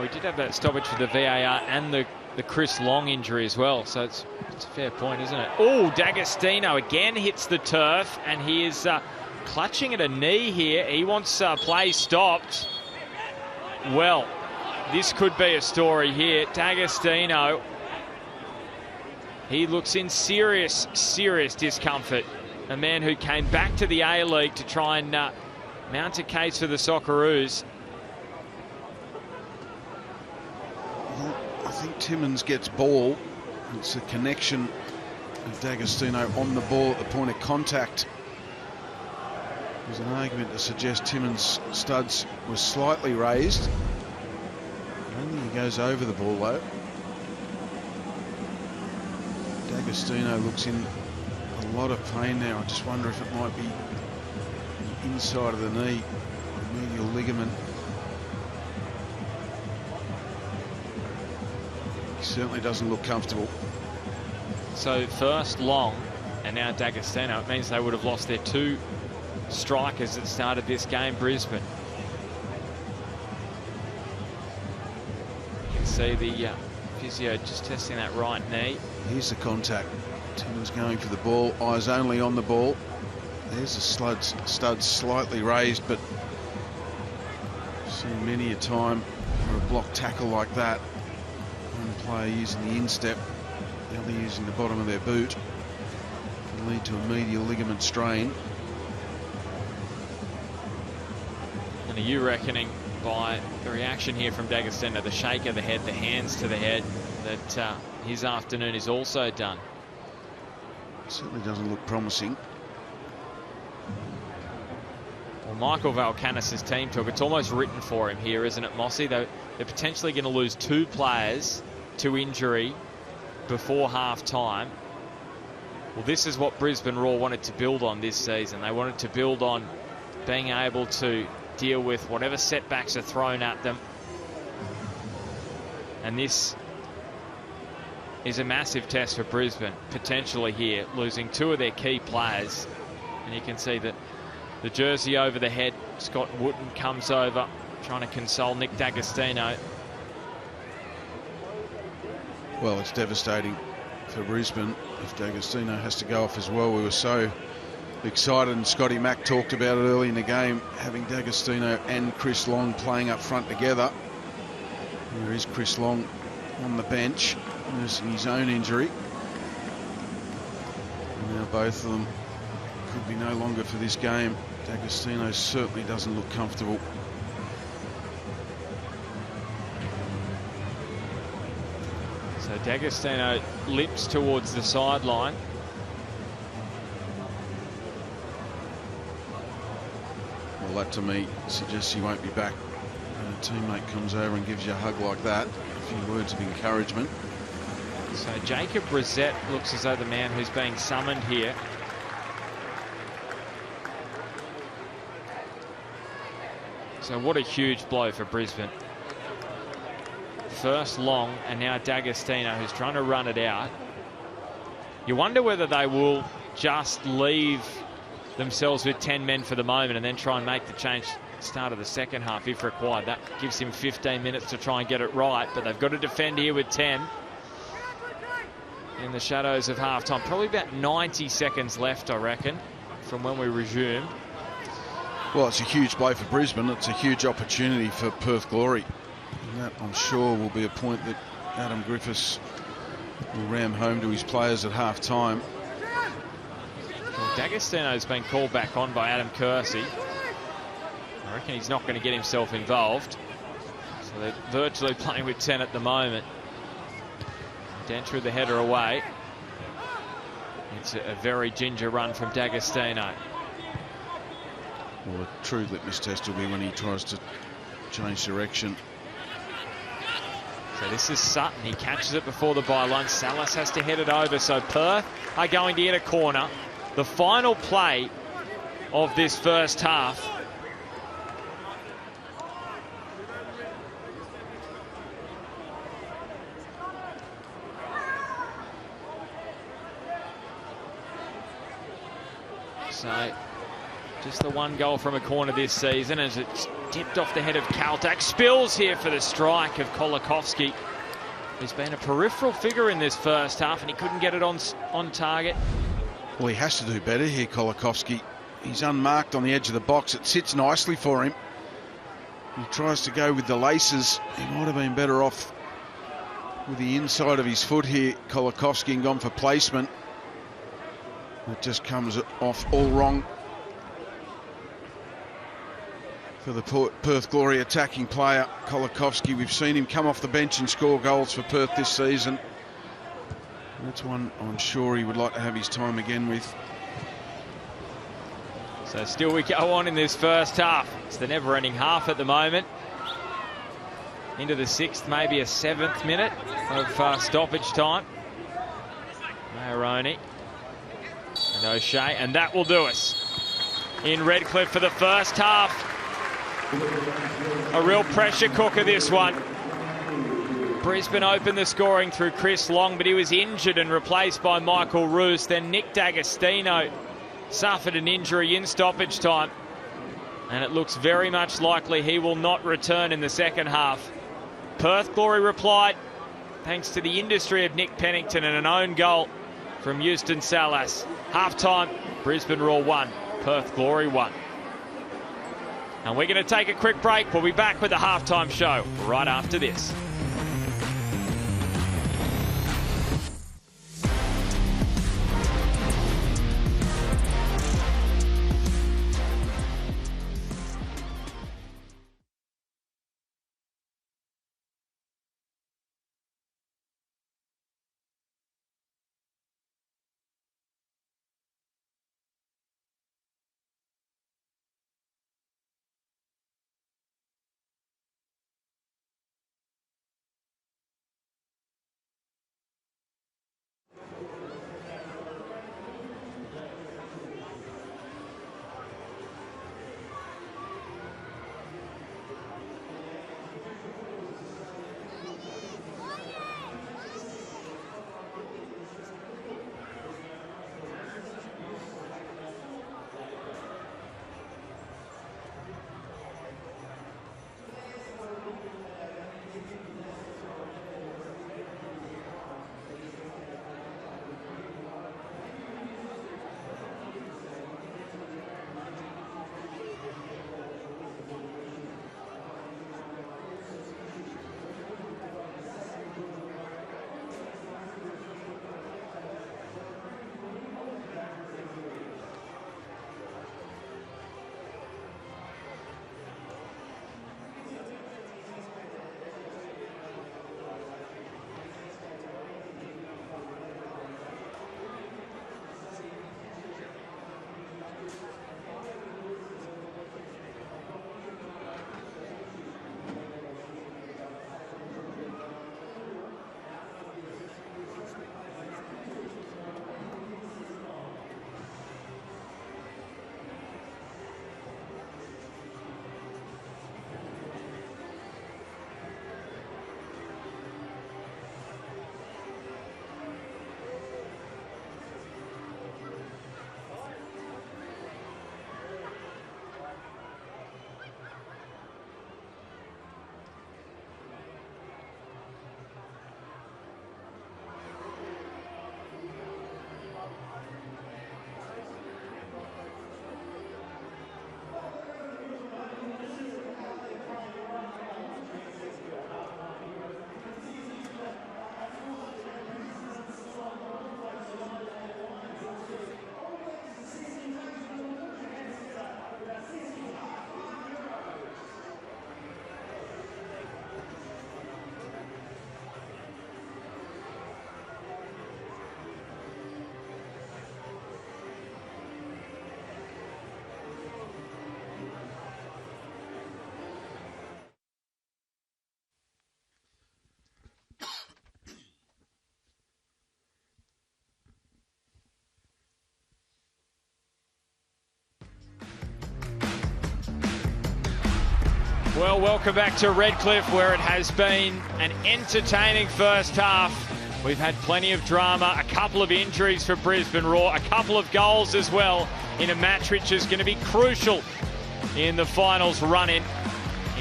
we did have that stoppage for the VAR and the Chris Long injury as well, so it's a fair point, isn't it? Oh, D'Agostino again hits the turf, and he is clutching at a knee here. He wants play stopped. Well, this could be a story here. D'Agostino, he looks in serious discomfort. A man who came back to the A-League to try and mount a case for the Socceroos. Well, I think Timmins gets ball. It's a connection D'Agostino on the ball at the point of contact. There's an argument to suggest Timmins' studs was slightly raised. I don't think he goes over the ball though. D'Agostino looks in a lot of pain now. I just wonder if it might be the inside of the knee, the medial ligament. He certainly doesn't look comfortable. So first Long and now D'Agostino. It means they would have lost their two strikers that started this game, Brisbane. You can see the physio just testing that right knee. Here's the contact. Timmins going for the ball, eyes only on the ball. There's the studs slightly raised, but I've seen many a time for a block tackle like that. One player using the instep, the other using the bottom of their boot, can lead to a medial ligament strain. And are you reckoning by the reaction here from D'Agostino, the shake of the head, the hands to the head, that his afternoon is also done? Certainly doesn't look promising. Well, Michael Valkanis' team talk, it's almost written for him here, isn't it, Mossy? They're potentially going to lose two players to injury before half-time. Well, this is what Brisbane Roar wanted to build on this season. They wanted to build on being able to deal with whatever setbacks are thrown at them. And this is a massive test for Brisbane, potentially here, losing two of their key players. And you can see that the jersey over the head, Scott Wooten comes over, trying to console Nick D'Agostino. Well, it's devastating for Brisbane if D'Agostino has to go off as well. We were so excited, and Scotty Mack talked about it early in the game, having D'Agostino and Chris Long playing up front together. There is Chris Long on the bench, nursing his own injury. And now both of them could be no longer for this game. D'Agostino certainly doesn't look comfortable. So D'Agostino limps towards the sideline. Well, that to me suggests he won't be back. And a teammate comes over and gives you a hug like that. A few words of encouragement. So Jacob Brissett looks as though the man who's being summoned here. So what a huge blow for Brisbane. First Long and now D'Agostino, who's trying to run it out. You wonder whether they will just leave themselves with 10 men for the moment and then try and make the change start of the second half if required. That gives him 15 minutes to try and get it right, but they've got to defend here with 10 in the shadows of half-time. Probably about 90 seconds left, I reckon, from when we resume. Well, it's a huge blow for Brisbane. It's a huge opportunity for Perth Glory. And that, I'm sure, will be a point that Adam Griffiths will ram home to his players at half-time. Well, D'Agostino's been called back on by Adam Kersey. I reckon he's not going to get himself involved. So they're virtually playing with 10 at the moment. Dentry the header away. It's a very ginger run from D'Agostino. Well, a true litmus test will be when he tries to change direction. So this is Sutton. He catches it before the byline. Salas has to head it over. So Perth are going to get a corner. The final play of this first half. So just the one goal from a corner this season as it's tipped off the head of Caltac. Spills here for the strike of Kolakowski. He's been a peripheral figure in this first half and he couldn't get it on target. Well, he has to do better here, Kolakowski. He's unmarked on the edge of the box. It sits nicely for him. He tries to go with the laces. He might have been better off with the inside of his foot here, Kolakowski, and gone for placement. It just comes off all wrong for the Perth Glory attacking player, Kolakowski. We've seen him come off the bench and score goals for Perth this season. That's one I'm sure he would like to have his time again with. So still we go on in this first half. It's the never-ending half at the moment. Into the 6th, maybe a 7th minute of stoppage time. Mayoroni and O'Shea, and that will do us in Redcliffe for the first half. A real pressure cooker, this one. Brisbane opened the scoring through Chris Long, but he was injured and replaced by Michael Roos. Then Nick D'Agostino suffered an injury in stoppage time, and it looks very much likely he will not return in the second half. Perth Glory replied thanks to the industry of Nick Pennington and an own goal from Houston Salas. Half-time, Brisbane Roar 1, Perth Glory 1. And we're going to take a quick break. We'll be back with the halftime show right after this. Well, welcome back to Redcliffe, where it has been an entertaining first half. We've had plenty of drama, a couple of injuries for Brisbane Roar, a couple of goals as well in a match which is going to be crucial in the finals run-in.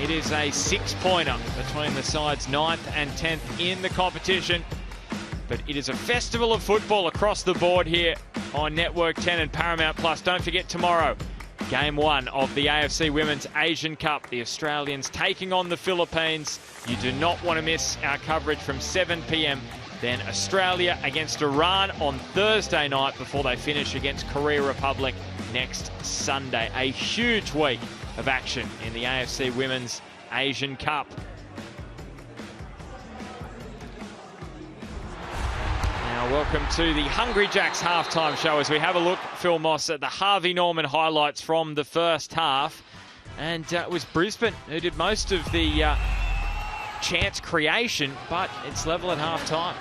It is a 6-pointer between the sides 9th and 10th in the competition. But it is a festival of football across the board here on Network 10 and Paramount Plus. Don't forget tomorrow, Game 1 of the AFC Women's Asian Cup. The Australians taking on the Philippines. You do not want to miss our coverage from 7 p.m. Then Australia against Iran on Thursday night before they finish against Korea Republic next Sunday. A huge week of action in the AFC Women's Asian Cup. Now Welcome to the Hungry Jacks halftime show as we have a look, Phil Moss, at the Harvey Norman highlights from the first half. And it was Brisbane who did most of the chance creation, but it's level at half-time.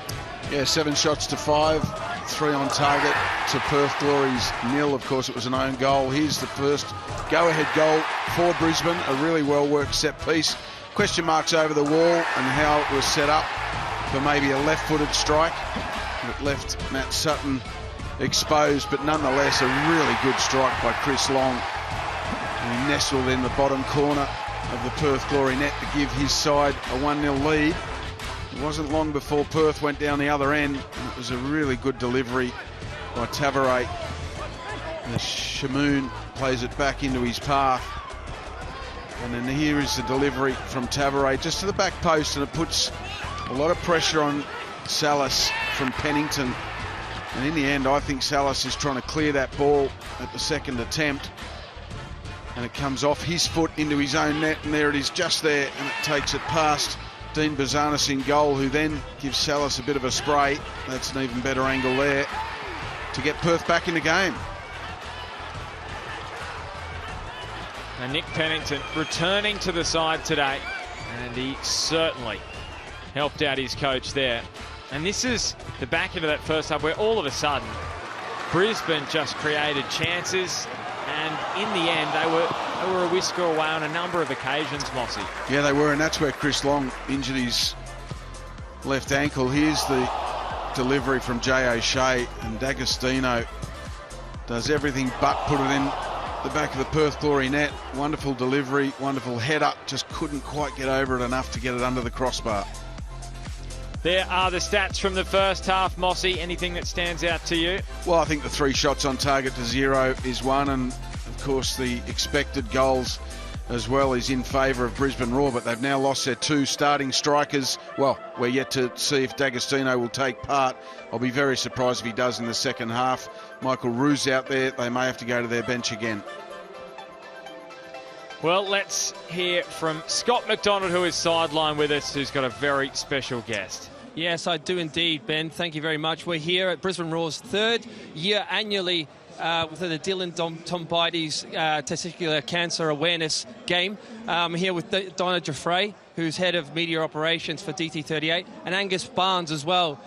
Yeah, 7 shots to 5, 3 on target to Perth Glory's 0. Of course, it was an own goal. Here's the first go-ahead goal for Brisbane, a really well-worked set piece. Question marks over the wall and how it was set up for maybe a left-footed strike. It left Matt Sutton exposed, but nonetheless a really good strike by Chris Long. And he nestled in the bottom corner of the Perth Glory net to give his side a 1-0 lead. It wasn't long before Perth went down the other end, and it was a really good delivery by Tavares. And Shamoon plays it back into his path. And then here is the delivery from Tavares just to the back post, and it puts a lot of pressure on Salas from Pennington. And in the end, I think Salas is trying to clear that ball at the second attempt. And it comes off his foot into his own net, and there it is just there, and it takes it past Dean Bazanis in goal, who then gives Salas a bit of a spray. That's an even better angle there to get Perth back in the game. And Nick Pennington returning to the side today, and he certainly helped out his coach there. And this is the back end of that first half where all of a sudden Brisbane just created chances, and in the end they were a whisker away on a number of occasions, Mossy. Yeah, they were, and that's where Chris Long injured his left ankle. Here's the delivery from Jay O'Shea, and D'Agostino does everything but put it in the back of the Perth Glory net. Wonderful delivery, wonderful header, just couldn't quite get over it enough to get it under the crossbar. There are the stats from the first half, Mossy. Anything that stands out to you? Well, I think the 3 shots on target to 0 is one, and of course the expected goals as well is in favour of Brisbane Roar, but they've now lost their 2 starting strikers. Well, we're yet to see if D'Agostino will take part. I'll be very surprised if he does in the second half. Michael Ruse out there, they may have to go to their bench again. Well, let's hear from Scott McDonald, who is sidelined with us, who's got a very special guest. Yes, I do indeed, Ben. Thank you very much. We're here at Brisbane Roar's 3rd year annually with the Dylan Tombides Testicular Cancer Awareness Game. Here with Donna Giuffre, who's head of media operations for DT38, and Angus Barnes as well,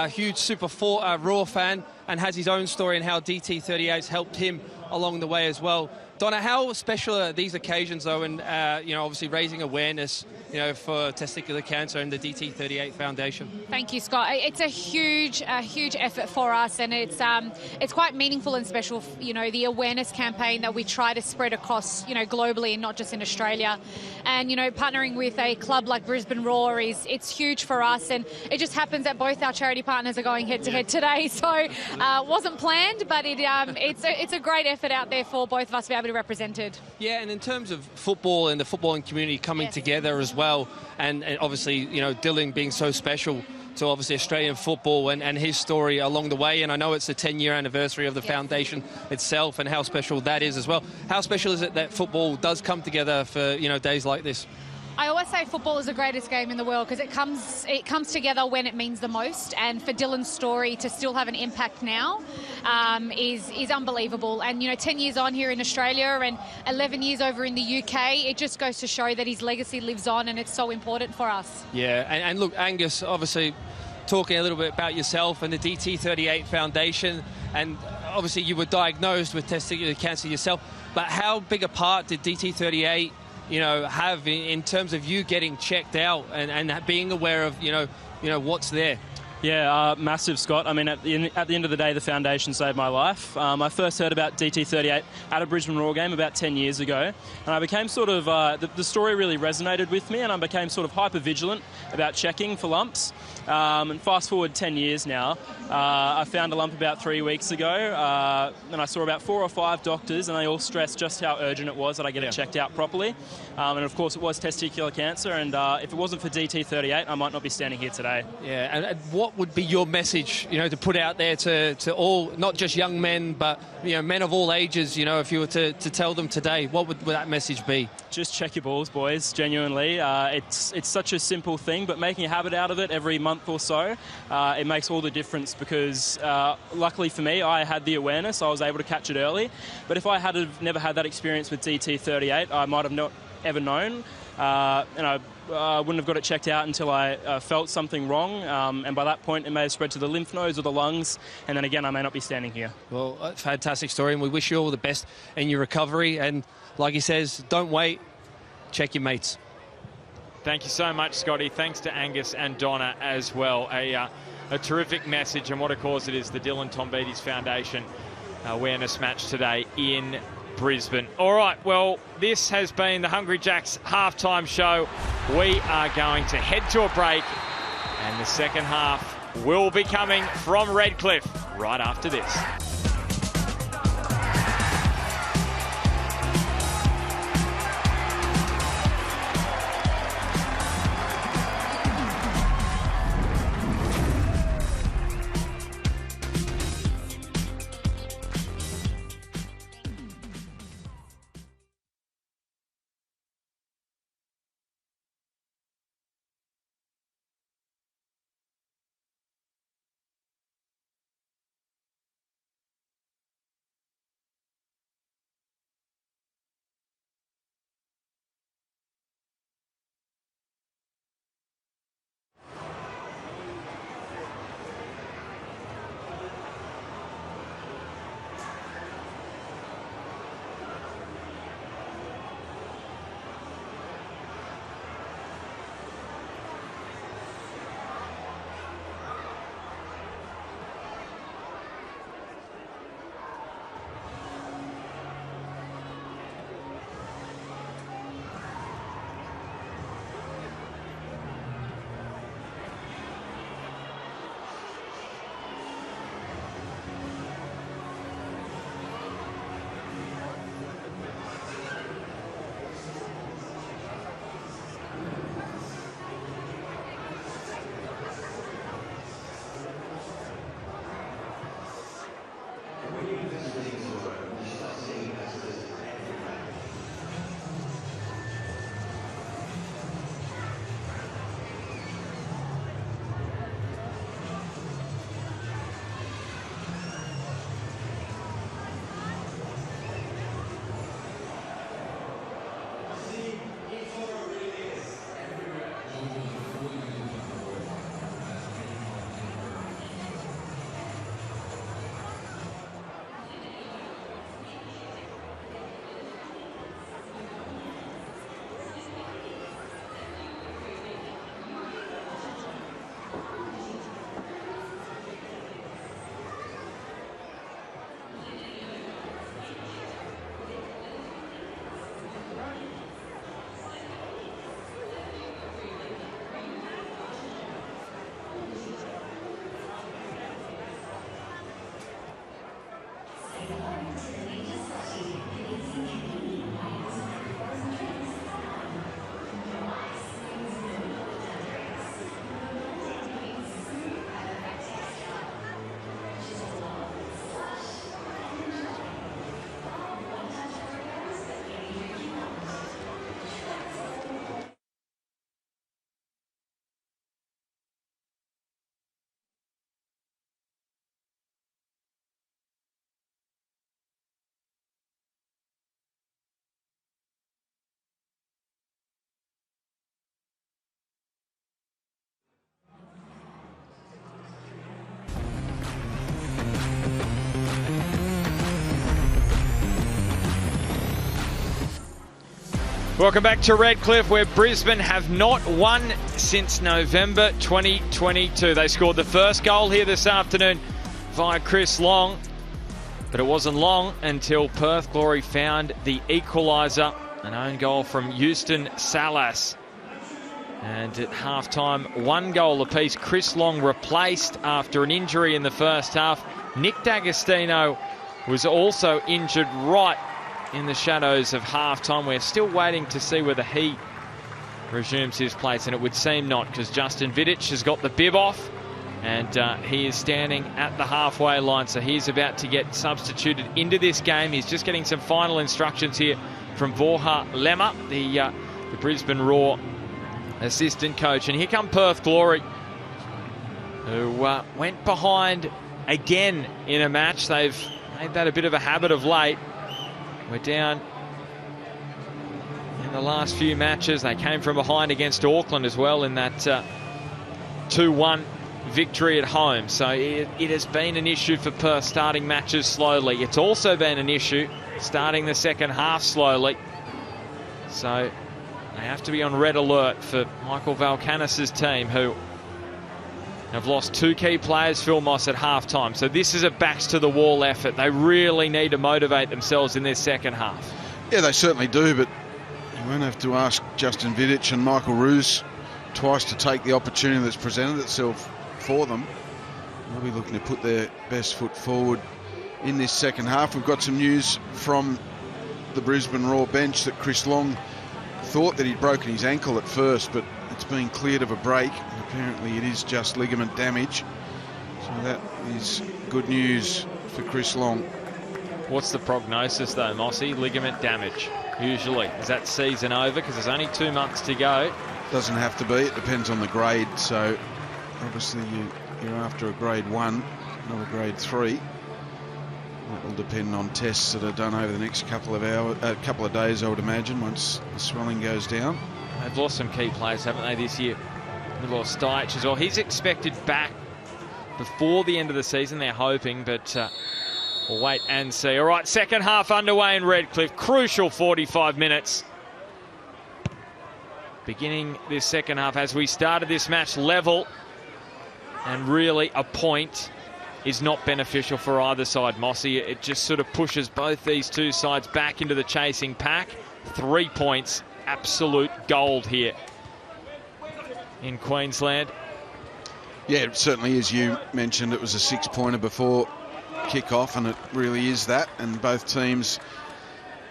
huge Super 4 Raw fan, and has his own story and how DT38's helped him along the way as well. Donna, how special are these occasions, though, and obviously raising awareness, for testicular cancer and the DT38 Foundation? Thank you, Scott. It's a huge effort for us, and it's quite meaningful and special. The awareness campaign that we try to spread across, globally and not just in Australia. And partnering with a club like Brisbane Roar it's huge for us, and it just happens that both our charity partners are going head to head today. So wasn't planned, but it's a great effort out there for both of us to be able to be represented. Yeah, and in terms of football and the footballing community coming together as well, and obviously Dylan being so special to obviously Australian football and his story along the way, and I know it's the 10-year anniversary of the foundation itself, and how special that is as well. How special is it that football does come together for days like this? I always say football is the greatest game in the world because it comes together when it means the most, and for Dylan's story to still have an impact now is unbelievable. And 10 years on here in Australia and 11 years over in the UK, it just goes to show that his legacy lives on, and it's so important for us. Yeah, and look, Angus, obviously talking a little bit about yourself and the DT38 Foundation, and obviously you were diagnosed with testicular cancer yourself, but how big a part did DT38 have in terms of you getting checked out and being aware of what's there? Yeah, massive, Scott. I mean, at the end of the day, the foundation saved my life. I first heard about DT38 at a Brisbane Roar game about 10 years ago, and I became sort of, the story really resonated with me, and I became sort of hyper vigilant about checking for lumps. And fast forward 10 years now, I found a lump about 3 weeks ago, and I saw about 4 or 5 doctors, and they all stressed just how urgent it was that I get it checked out properly. And of course, it was testicular cancer, and if it wasn't for DT38, I might not be standing here today. Yeah, and what what would be your message, to put out there to all, not just young men, but men of all ages? If you were to tell them today, what would that message be? Just check your balls, boys. Genuinely, it's such a simple thing, but making a habit out of it every month or so, it makes all the difference. Because luckily for me, I had the awareness. I was able to catch it early. But if I had never had that experience with DT38, I might have not ever known. And I wouldn't have got it checked out until I felt something wrong, and by that point it may have spread to the lymph nodes or the lungs, and then again I may not be standing here. Well, a fantastic story, and we wish you all the best in your recovery, and like he says, don't wait, check your mates. Thank you so much, Scotty. Thanks to Angus and Donna as well. A terrific message, and what a cause it is, the Dylan Tombides Foundation awareness match today in Brisbane. All right, well, this has been the Hungry Jacks halftime show. We are going to head to a break, and the second half will be coming from Redcliffe right after this. Welcome back to Redcliffe, where Brisbane have not won since November 2022. They scored the first goal here this afternoon via Chris Long, but it wasn't long until Perth Glory found the equaliser, an own goal from Houston Salas. And at halftime, 1 goal apiece. Chris Long replaced after an injury in the first half. Nick D'Agostino was also injured right in the shadows of halftime. We're still waiting to see whether he resumes his place, and it would seem not, because Justin Vidic has got the bib off And he is standing at the halfway line, so he's about to get substituted into this game. He's just getting some final instructions here from Vorha Lemmer, the Brisbane Roar assistant coach. And here come Perth Glory, who went behind again in a match. They've made that a bit of a habit of late. We're down in the last few matches. They came from behind against Auckland as well in that 2-1 victory at home. So it has been an issue for Perth starting matches slowly. It's also been an issue starting the second half slowly. So they have to be on red alert for Michael Valkanis's team, who have lost 2 key players, Phil Moss, at half-time. So this is a backs-to-the-wall effort. They really need to motivate themselves in this second half. Yeah, they certainly do, but you won't have to ask Justin Vidic and Michael Roos twice to take the opportunity that's presented itself for them. They'll be looking to put their best foot forward in this second half. We've got some news from the Brisbane Roar bench that Chris Long thought that he'd broken his ankle at first, but it's been cleared of a break. And apparently it is just ligament damage. So that is good news for Chris Long. What's the prognosis though, Mossy? Ligament damage, usually. Is that season over? Because there's only 2 months to go. Doesn't have to be. It depends on the grade. So obviously you're after a grade 1, not a grade 3. That will depend on tests that are done over the next couple of days, I would imagine, once the swelling goes down. They've lost some key players, haven't they, this year? They've lost Stoppage as well. He's expected back before the end of the season, they're hoping, but we'll wait and see. All right, second half underway in Redcliffe. Crucial 45 minutes. Beginning this second half, as we started this match level, and really a point is not beneficial for either side, Mossy. It just sort of pushes both these two sides back into the chasing pack. 3 points, absolute gold here in Queensland. Yeah, it certainly is. You mentioned it was a 6-pointer before kickoff, and it really is that. And both teams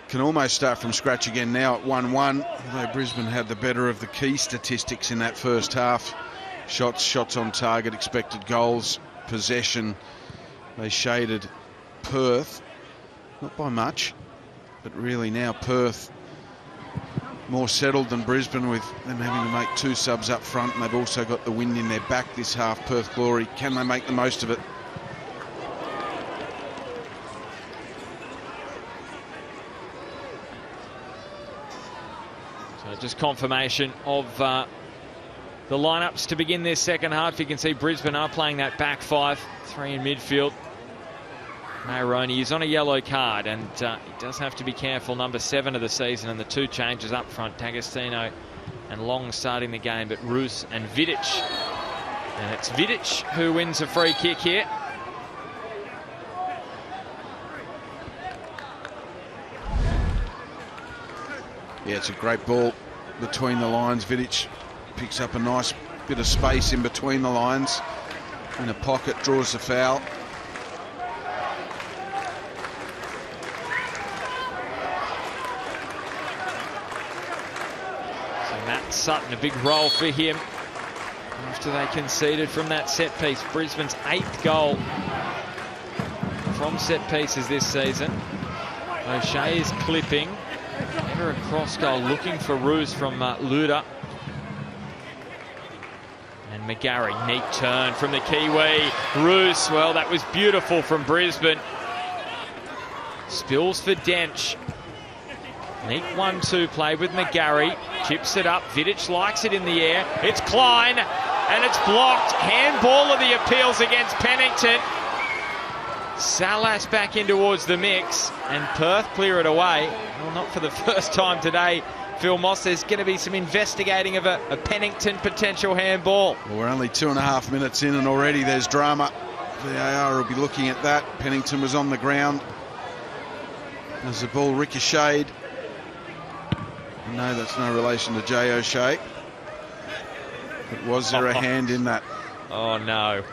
can almost start from scratch again now at 1-1, although Brisbane had the better of the key statistics in that first half. Shots on target, expected goals, possession. They shaded Perth, not by much, but really now Perth more settled than Brisbane, with them having to make 2 subs up front, and they've also got the wind in their back this half. Perth Glory, can they make the most of it? So just confirmation of the lineups to begin this second half. You can see Brisbane are playing that back 5, 3 in midfield. Maroney is on a yellow card, and he does have to be careful. Number 7 of the season, and the 2 changes up front, D'Agostino and Long starting the game, but Roos and Vidic. And it's Vidic who wins a free kick here. Yeah, it's a great ball between the lines. Vidic picks up a nice bit of space in between the lines. In a pocket, draws the foul. So Matt Sutton, a big role for him after they conceded from that set piece. Brisbane's 8th goal from set pieces this season. O'Shea is clipping. Never a cross goal, looking for Roos from Luda. And McGarry, neat turn from the Kiwi. Roos, well, that was beautiful from Brisbane. Spills for Dench. Neat 1-2 play with McGarry. Chips it up. Vidic likes it in the air. It's Klein, and it's blocked. Handball of the appeals against Pennington. Salas back in towards the mix, and Perth clear it away. Well, not for the first time today. Phil Moss, there's going to be some investigating of a Pennington potential handball. Well, we're only 2.5 minutes in, and already there's drama. VAR will be looking at that. Pennington was on the ground as the ball ricocheted. No, that's no relation to Jay O'Shea. But was there a hand in that? Oh, no.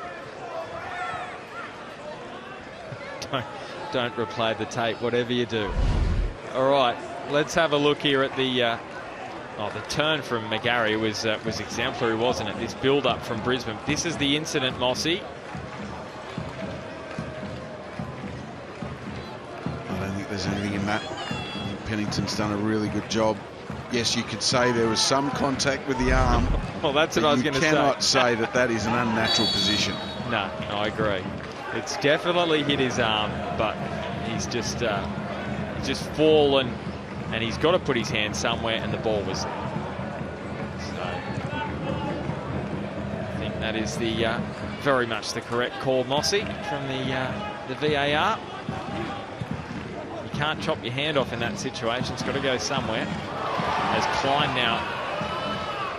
Don't replay the tape, whatever you do. All right, let's have a look here at the Oh, the turn from McGarry was exemplary, wasn't it? This build-up from Brisbane. This is the incident, Mossy. I don't think there's anything in that. I think Pennington's done a really good job. Yes, you could say there was some contact with the arm. Well, that's what I was going to say. You cannot say that that is an unnatural position. No, I agree. It's definitely hit his arm, but he's just fallen, and he's got to put his hand somewhere, and the ball was there. So I think that is the very much the correct call, Mossy, from the VAR. You can't chop your hand off in that situation. It's got to go somewhere. As Klein now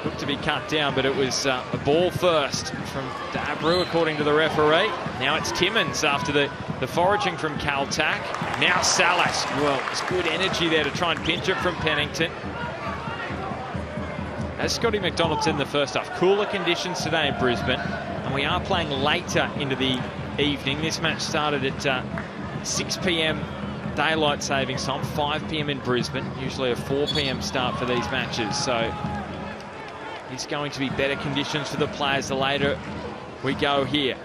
looked to be cut down, but it was a ball first from Dabru, according to the referee. Now it's Timmins after the foraging from Caltac. Now Salas. Well, it's good energy there to try and pinch it from Pennington. As Scotty McDonald said in the first half, cooler conditions today in Brisbane, and we are playing later into the evening. This match started at 6 p.m. daylight savings time, 5 p.m. in Brisbane. Usually a 4 p.m. start for these matches, so it's going to be better conditions for the players the later we go here.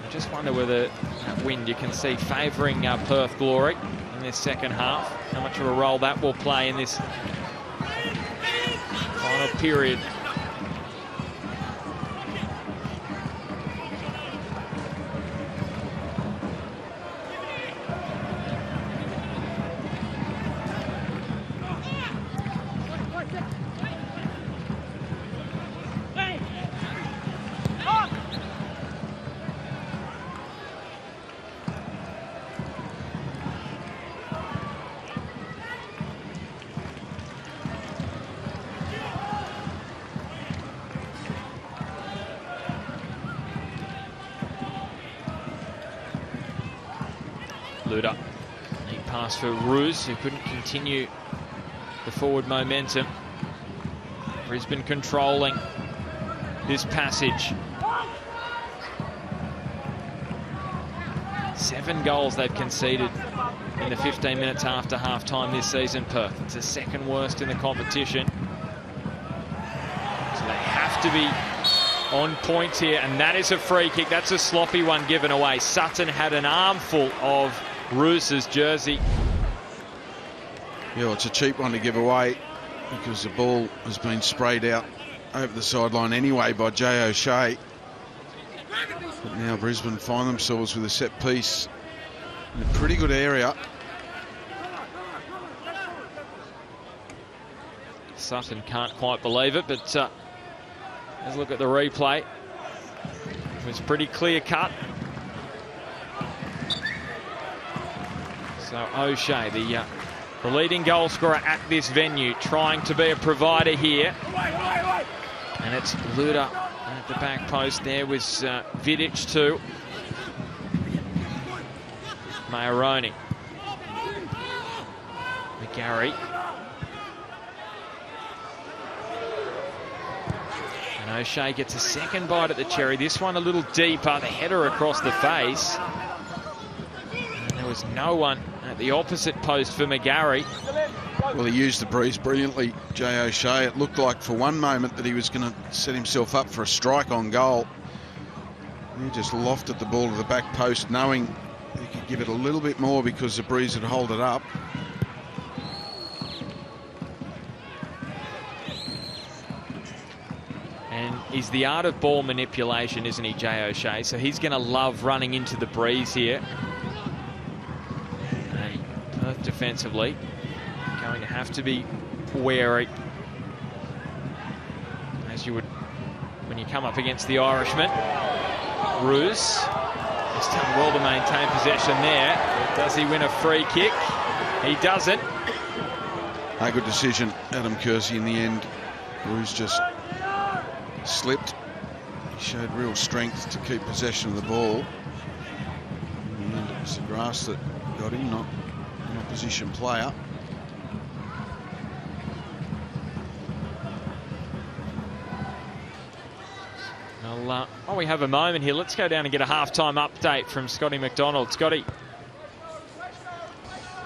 I just wonder whether that wind you can see favouring Perth Glory in this second half. How much of a role that will play in this final period. Luda. Neat pass for Ruse, who couldn't continue the forward momentum. Brisbane controlling this passage. 7 goals they've conceded in the 15 minutes after half-time this season, Perth. It's the second worst in the competition. So they have to be on point here, and that is a free kick. That's a sloppy one given away. Sutton had an armful of Ruse's jersey. Yeah, it's a cheap one to give away because the ball has been sprayed out over the sideline anyway by Jay O'Shea. But now Brisbane find themselves with a set piece in a pretty good area. Sutton can't quite believe it, but let's look at the replay. It was pretty clear cut. So O'Shea, the leading goal scorer at this venue, trying to be a provider here. And it's Luda at the back post. There was Vidic too. Mayoroni. McGarry. And O'Shea gets a second bite at the cherry. This one a little deeper. The header across the face. And there was no one at the opposite post for McGarry. Well, he used the breeze brilliantly, Jay O'Shea. It looked like for one moment that he was going to set himself up for a strike on goal. He just lofted the ball to the back post, knowing he could give it a little bit more because the breeze would hold it up. And he's the art of ball manipulation, isn't he, Jay O'Shea? So he's going to love running into the breeze here. And Perth defensively going to have to be wary, as you would when you come up against the Irishman. Ruse has done well to maintain possession there. Does he win a free kick? He doesn't. A good decision, Adam Kersey, in the end. Ruse just slipped. He showed real strength to keep possession of the ball. In the end, it was the grass that got him, not an opposition player. While we have a moment here, let's go down and get a half-time update from Scotty McDonald. Scotty.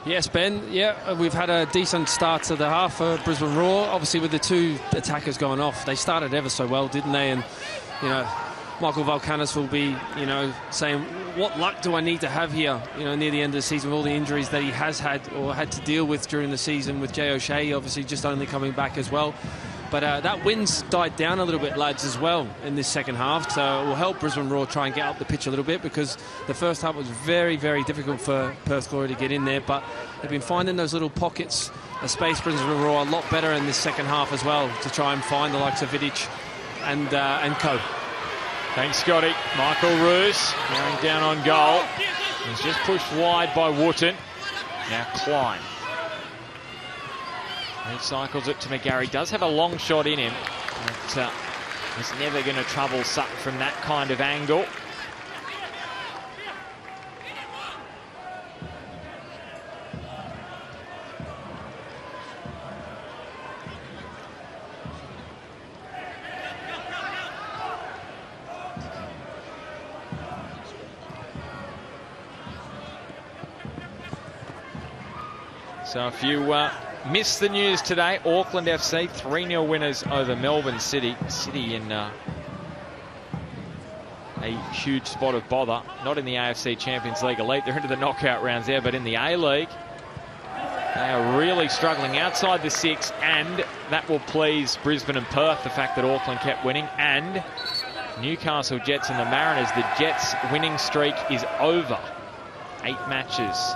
Yes, Ben. Yeah, we've had a decent start to the half for Brisbane Roar. Obviously, with the two attackers going off, they started ever so well, didn't they? And, you know, Michael Valkanis will be, you know, saying, what luck do I need to have here, you know, near the end of the season with all the injuries that he has had or had to deal with during the season, with Jay O'Shea obviously just only coming back as well. But that wind's died down a little bit, lads, as well in this second half. So it will help Brisbane Roar try and get up the pitch a little bit, because the first half was very, very difficult for Perth Glory to get in there. But they've been finding those little pockets of space, Brisbane Roar, a lot better in this second half as well, to try and find the likes of Vidic and co. Thanks, Scotty. Michael Roos going down on goal. He's just pushed wide by Wooten. Now Klein. He cycles it to McGarry. Does have a long shot in him, but he's never going to trouble Sutton from that kind of angle. So if you missed the news today, Auckland FC 3-0 winners over Melbourne City. City in a huge spot of bother. Not in the AFC Champions League Elite. They're into the knockout rounds there, but in the A-League, they are really struggling outside the 6, and that will please Brisbane and Perth, the fact that Auckland kept winning, and Newcastle Jets and the Mariners. The Jets' winning streak is over. 8 matches.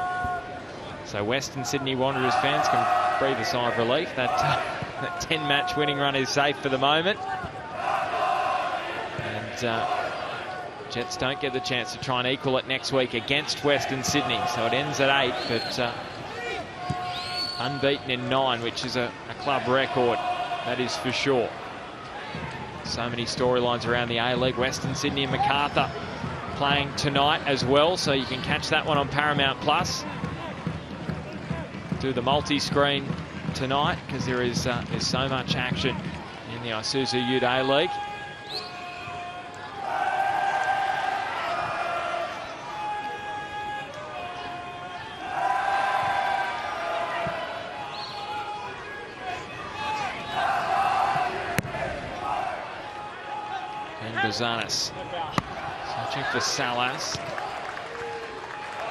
So Western Sydney Wanderers fans can breathe a sigh of relief. That 10-match winning run is safe for the moment. And Jets don't get the chance to try and equal it next week against Western Sydney. So it ends at 8, but unbeaten in 9, which is a club record, that is for sure. So many storylines around the A-League. Western Sydney and MacArthur playing tonight as well, so you can catch that one on Paramount Plus. Do the multi-screen tonight, because there's so much action in the Isuzu UTE A-League. And Bazanis searching for Salas.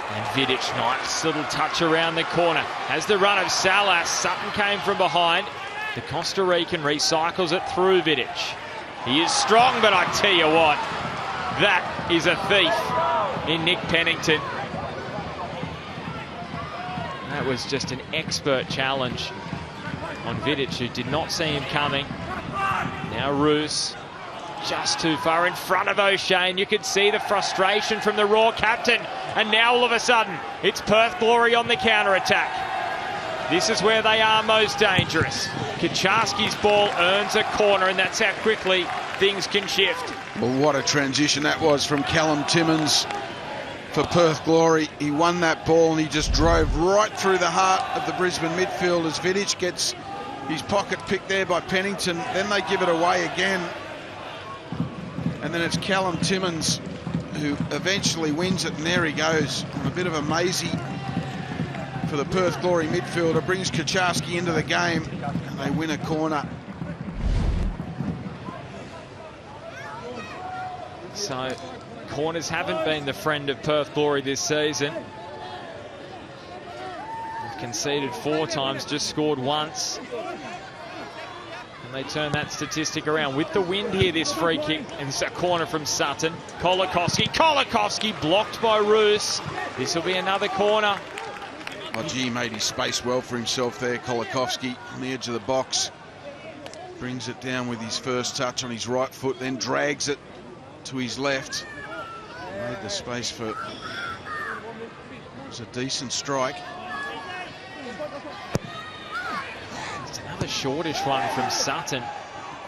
And Vidic, nice little touch around the corner. Has the run of Salas. Sutton came from behind. The Costa Rican recycles it through Vidic. He is strong, but I tell you what, that is a thief in Nick Pennington. That was just an expert challenge on Vidic, who did not see him coming. Now Roos, just too far in front of O'Shea, and you could see the frustration from the Raw captain. And now all of a sudden, it's Perth Glory on the counter-attack. This is where they are most dangerous. Kaczarski's ball earns a corner, and that's how quickly things can shift. Well, what a transition that was from Callum Timmins for Perth Glory. He won that ball and he just drove right through the heart of the Brisbane midfield as Vidic gets his pocket picked there by Pennington. Then they give it away again. And then it's Callum Timmins who eventually wins it, and there he goes on a bit of a mazy for the Perth Glory midfielder. Brings Kaczarski into the game, and they win a corner. So corners haven't been the friend of Perth Glory this season. They've conceded 4 times, just scored once. They turn that statistic around with the wind here. This free kick, and it's a corner from Sutton. Kolakowski blocked by Roos. This will be another corner. Oh gee, he made his space well for himself there. Kolakowski on the edge of the box, brings it down with his first touch on his right foot, then drags it to his left. Made the space for, it was a decent strike. Another shortish one from Sutton.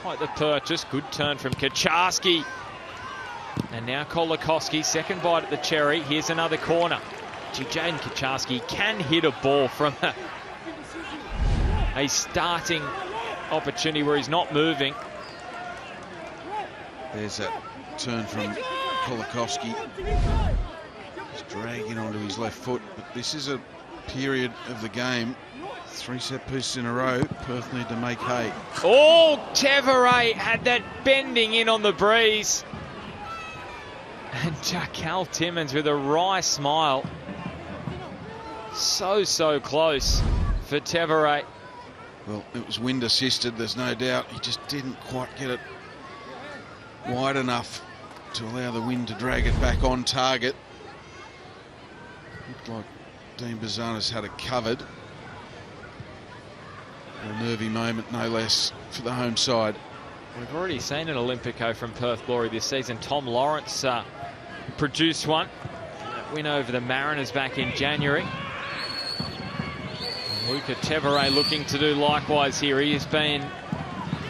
Quite the purchase. Good turn from Kaczarski. And now Kolakowski, second bite at the cherry. Here's another corner. Jaden Kaczarski can hit a ball from a starting opportunity where he's not moving. There's that turn from Kolakowski. He's dragging onto his left foot, but this is a period of the game. 3 set pieces in a row. Perth need to make hay. Oh, Teveray had that bending in on the breeze. And Cal Timmins with a wry smile. So close for Teveray. Well, it was wind assisted, there's no doubt. He just didn't quite get it wide enough to allow the wind to drag it back on target. Looked like Dean Bazanis had it covered. A nervy moment, no less, for the home side. We've already seen an Olympico from Perth Glory this season. Tom Lawrence produced one. Win over the Mariners back in January. Luca Teveray looking to do likewise here. He has been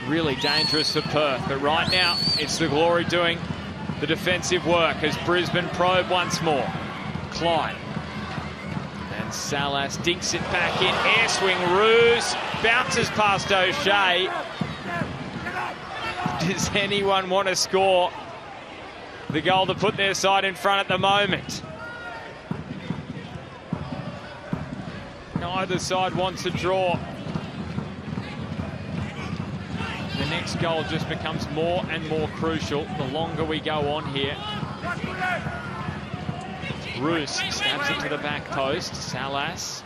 really dangerous for Perth, but right now it's the Glory doing the defensive work as Brisbane probe once more. Klein. And Salas dinks it back in. Air swing, Roos. Bounces past O'Shea. Does anyone want to score the goal to put their side in front at the moment? Neither side wants a draw. The next goal just becomes more and more crucial the longer we go on here. Roos stabs it to the back post. Salas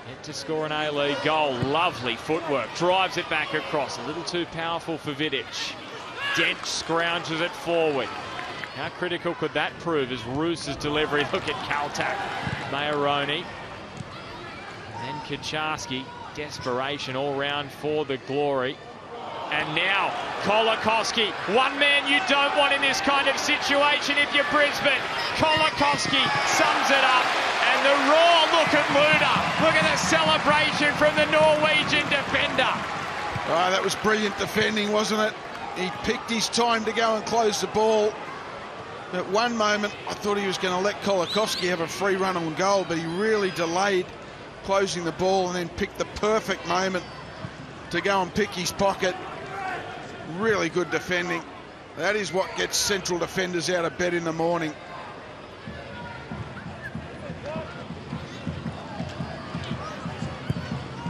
yet to score an A-League goal. Lovely footwork. Drives it back across. A little too powerful for Vidic. Dent scrounges it forward. How critical could that prove as Roos's delivery? Look at Caltac. Mayoroni. And then Kucharski. Desperation all round for the Glory. And now Kolakowski. One man you don't want in this kind of situation if you're Brisbane. Kolakowski sums it up. And the raw look at Luda. Look at the celebration from the Norwegian defender. Oh, that was brilliant defending, wasn't it? He picked his time to go and close the ball. At one moment, I thought he was going to let Kolakowski have a free run on goal, but he really delayed closing the ball and then picked the perfect moment to go and pick his pocket. Really good defending. That is what gets central defenders out of bed in the morning.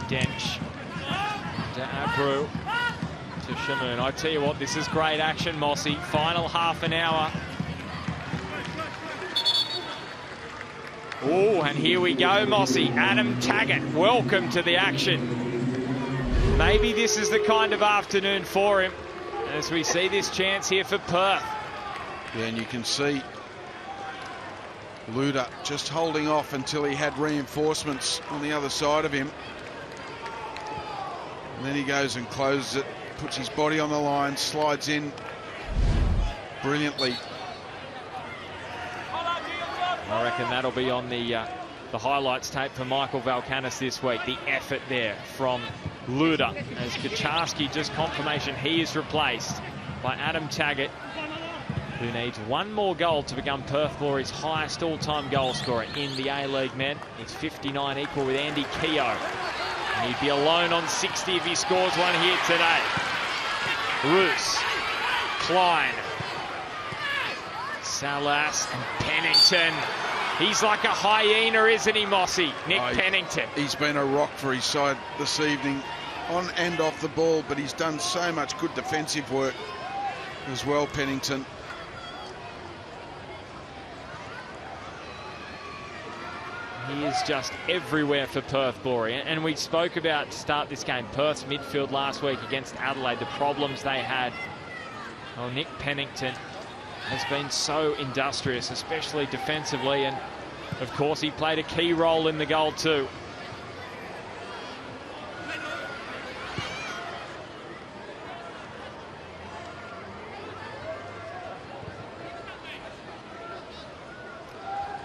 Dench to Abreu to Shamoon. I tell you what, this is great action, Mossy. Final half an hour. Oh, and here we go, Mossy. Adam Taggart, welcome to the action. Maybe this is the kind of afternoon for him as we see this chance here for Perth. Yeah, and you can see Luda just holding off until he had reinforcements on the other side of him. And then he goes and closes it, puts his body on the line, slides in brilliantly. I reckon that'll be on the highlights tape for Michael Valkanis this week. The effort there from Luda as Kucharski, just confirmation he is replaced by Adam Taggart, who needs one more goal to become Perth Glory's highest all-time goal scorer in the A-League men. It's 59 equal with Andy Keogh. And he'd be alone on 60 if he scores one here today. Roos, Klein, Salas and Pennington. He's like a hyena, isn't he, Mossy? Nick Pennington. He's been a rock for his side this evening, on and off the ball, but he's done so much good defensive work as well, Pennington. He is just everywhere for Perth Glory. And we spoke about to start this game, Perth's midfield last week against Adelaide, the problems they had. Well, Nick Pennington has been so industrious, especially defensively, and of course he played a key role in the goal too.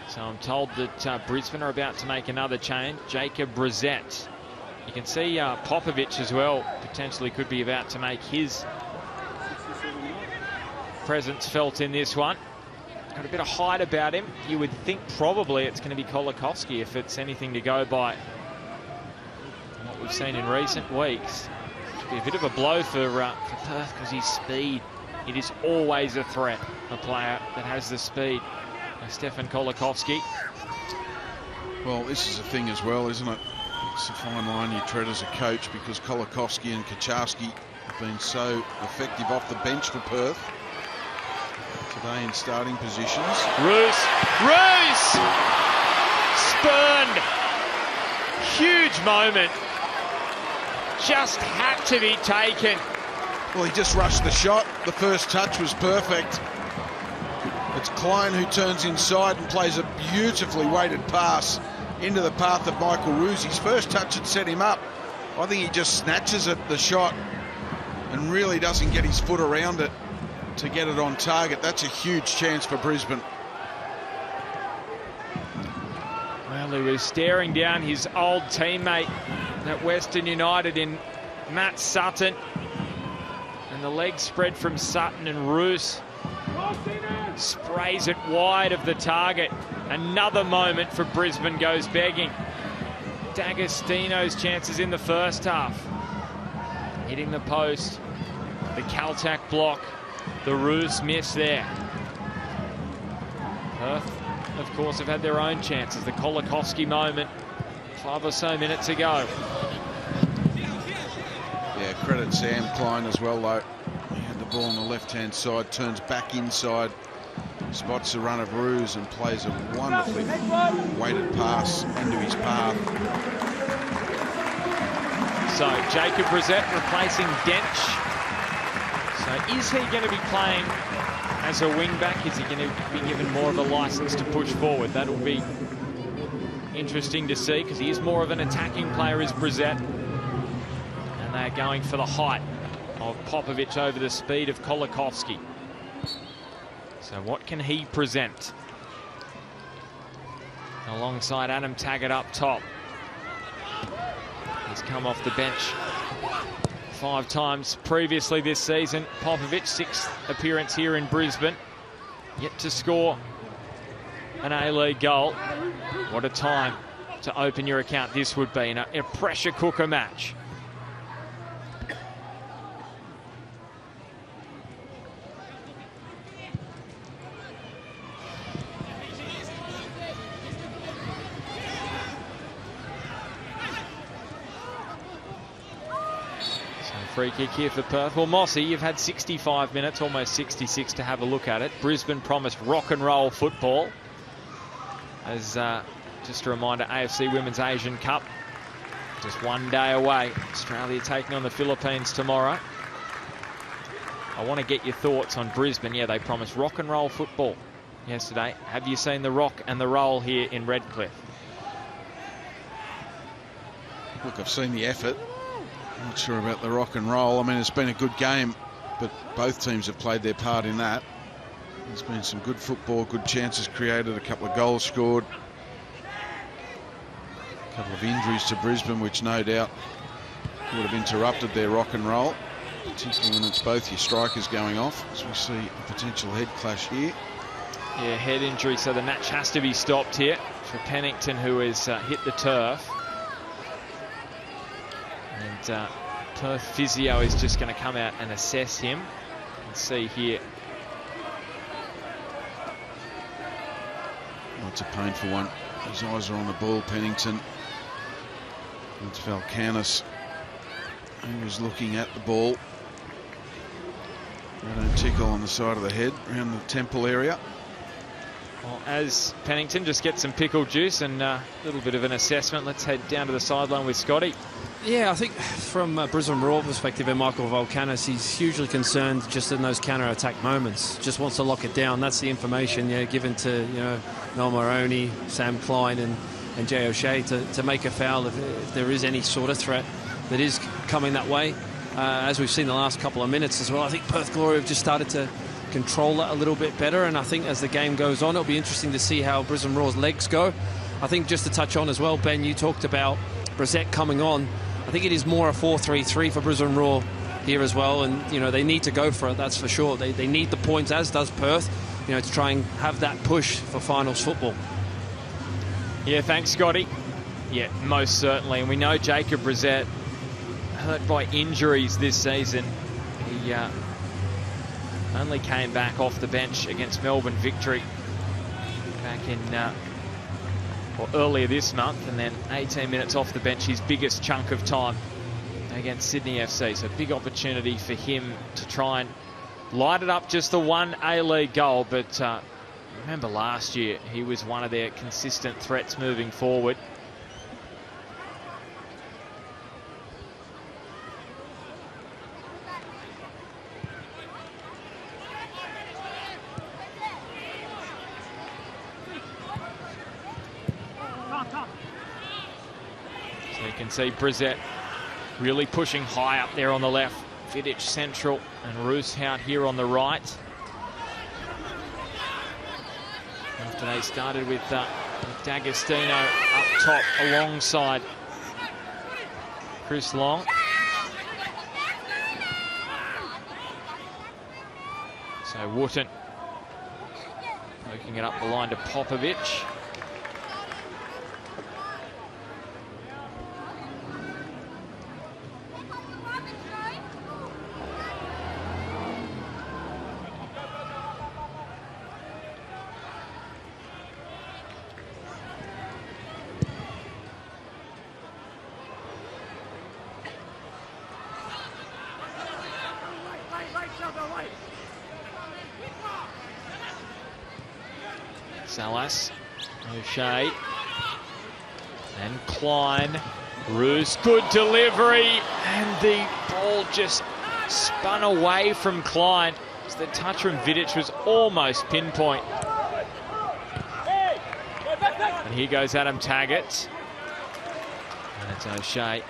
So I'm told that Brisbane are about to make another change. Jacob Brissett. You can see Popovic as well potentially could be about to make his presence felt in this one. Got a bit of height about him. You would think probably it's going to be Kolakowski if it's anything to go by what we've seen in recent weeks. It'll be a bit of a blow for Perth because his speed. It is always a threat, a player that has the speed. Stefan Kolakowski. Well, this is a thing as well, isn't it? It's a fine line you tread as a coach, because Kolakowski and Kaczarski have been so effective off the bench for Perth today in starting positions. Roos spurned. Huge moment. Just had to be taken. Well, he just rushed the shot. The first touch was perfect. It's Klein who turns inside and plays a beautifully weighted pass into the path of Michael Roos. His first touch had set him up. I think he just snatches at the shot and really doesn't get his foot around it to get it on target. That's a huge chance for Brisbane. Well, he was staring down his old teammate at Western United in Matt Sutton. And the leg spread from Sutton, and Roos sprays it wide of the target. Another moment for Brisbane goes begging. D'Agostino's chances in the first half. Hitting the post. The Caltac block. The Roos miss there. Perth, of course, have had their own chances. The Kolakowski moment 5 or so minutes ago. Yeah, credit Sam Klein as well, though. He had the ball on the left-hand side, turns back inside, spots the run of Roos and plays a wonderfully weighted pass into his path. So Jacob Brissett replacing Dench. So is he going to be playing as a wing-back? Is he going to be given more of a licence to push forward? That'll be interesting to see, because he is more of an attacking player as Brissett. And they're going for the height of Popovic over the speed of Kolakowski. So what can he present? Alongside Adam Taggart up top. He's come off the bench 5 times previously this season. Popovic, 6th appearance here in Brisbane. Yet to score an A-League goal. What a time to open your account this would be in a pressure cooker match. Free kick here for Perth. Well, Mossy, you've had 65 minutes, almost 66 to have a look at it. Brisbane promised rock and roll football. As just a reminder, AFC Women's Asian Cup just 1 day away. Australia taking on the Philippines tomorrow. I want to get your thoughts on Brisbane. Yeah, they promised rock and roll football yesterday. Have you seen the rock and the roll here in Redcliffe? Look, I've seen the effort. Not sure about the rock and roll. I mean, it's been a good game, but both teams have played their part in that. There's been some good football, good chances created, a couple of goals scored. A couple of injuries to Brisbane, which no doubt would have interrupted their rock and roll, particularly when it's both your strikers going off, as we see a potential head clash here. Yeah, head injury, so the match has to be stopped here for Pennington, who has hit the turf. And Perth physio is just going to come out and assess him. Let's see here. Oh, it's a painful one. His eyes are on the ball, Pennington. It's Valkanis who was looking at the ball. Right on tickle on the side of the head, around the temple area. Well, as Pennington just gets some pickle juice and a little bit of an assessment, let's head down to the sideline with Scotty. Yeah, I think from Brisbane Roar perspective and Michael Valkanis, he's hugely concerned just in those counter-attack moments. Just wants to lock it down. That's the information given to Noel Moroney, Sam Klein and Jay O'Shea to make a foul if there is any sort of threat that is coming that way. As we've seen the last couple of minutes as well, I think Perth Glory have just started to control that a little bit better, and I think as the game goes on, it'll be interesting to see how Brisbane Roar's legs go. I think just to touch on as well, Ben, you talked about Brissett coming on. I think it is more a 4-3-3 for Brisbane Roar here as well, and they need to go for it, that's for sure. They need the points, as does Perth, to try and have that push for finals football. Yeah, thanks, Scotty. Yeah, most certainly. And we know Jacob Brissett, hurt by injuries this season. He only came back off the bench against Melbourne Victory back in or earlier this month, and then 18 minutes off the bench, his biggest chunk of time against Sydney FC. So big opportunity for him to try and light it up, just the one A-League goal. But remember last year, he was one of their consistent threats moving forward. So you can see Brissett really pushing high up there on the left. Vidic central and Roos out here on the right. After they started with D'Agostino up top alongside Chris Long. So Wooten poking it up the line to Popovic. Salas, O'Shea, and Klein. Roos, good delivery, and the ball just spun away from Klein. So the touch from Vidic was almost pinpoint. And here goes Adam Taggart. And it's O'Shea.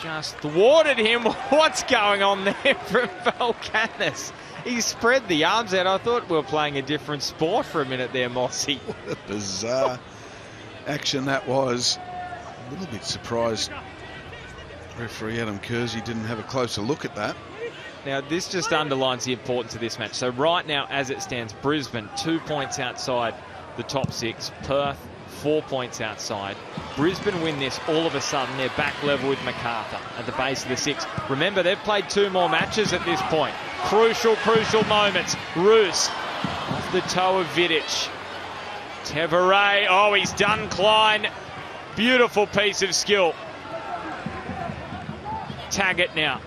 Just thwarted him. What's going on there from Valkanis? He spread the arms out. I thought we were playing a different sport for a minute there, Mossy. What a bizarre action that was. A little bit surprised referee Adam Kersey didn't have a closer look at that. Now, this just underlines the importance of this match. So right now, as it stands, Brisbane 2 points outside the top 6. Perth 4 points outside. Brisbane win this, all of a sudden they're back level with Macarthur at the base of the 6. Remember, they've played 2 more matches at this point. Crucial moments. Roos off the toe of Vidic. Tevare, oh, he's done Klein. Beautiful piece of skill. Taggart now.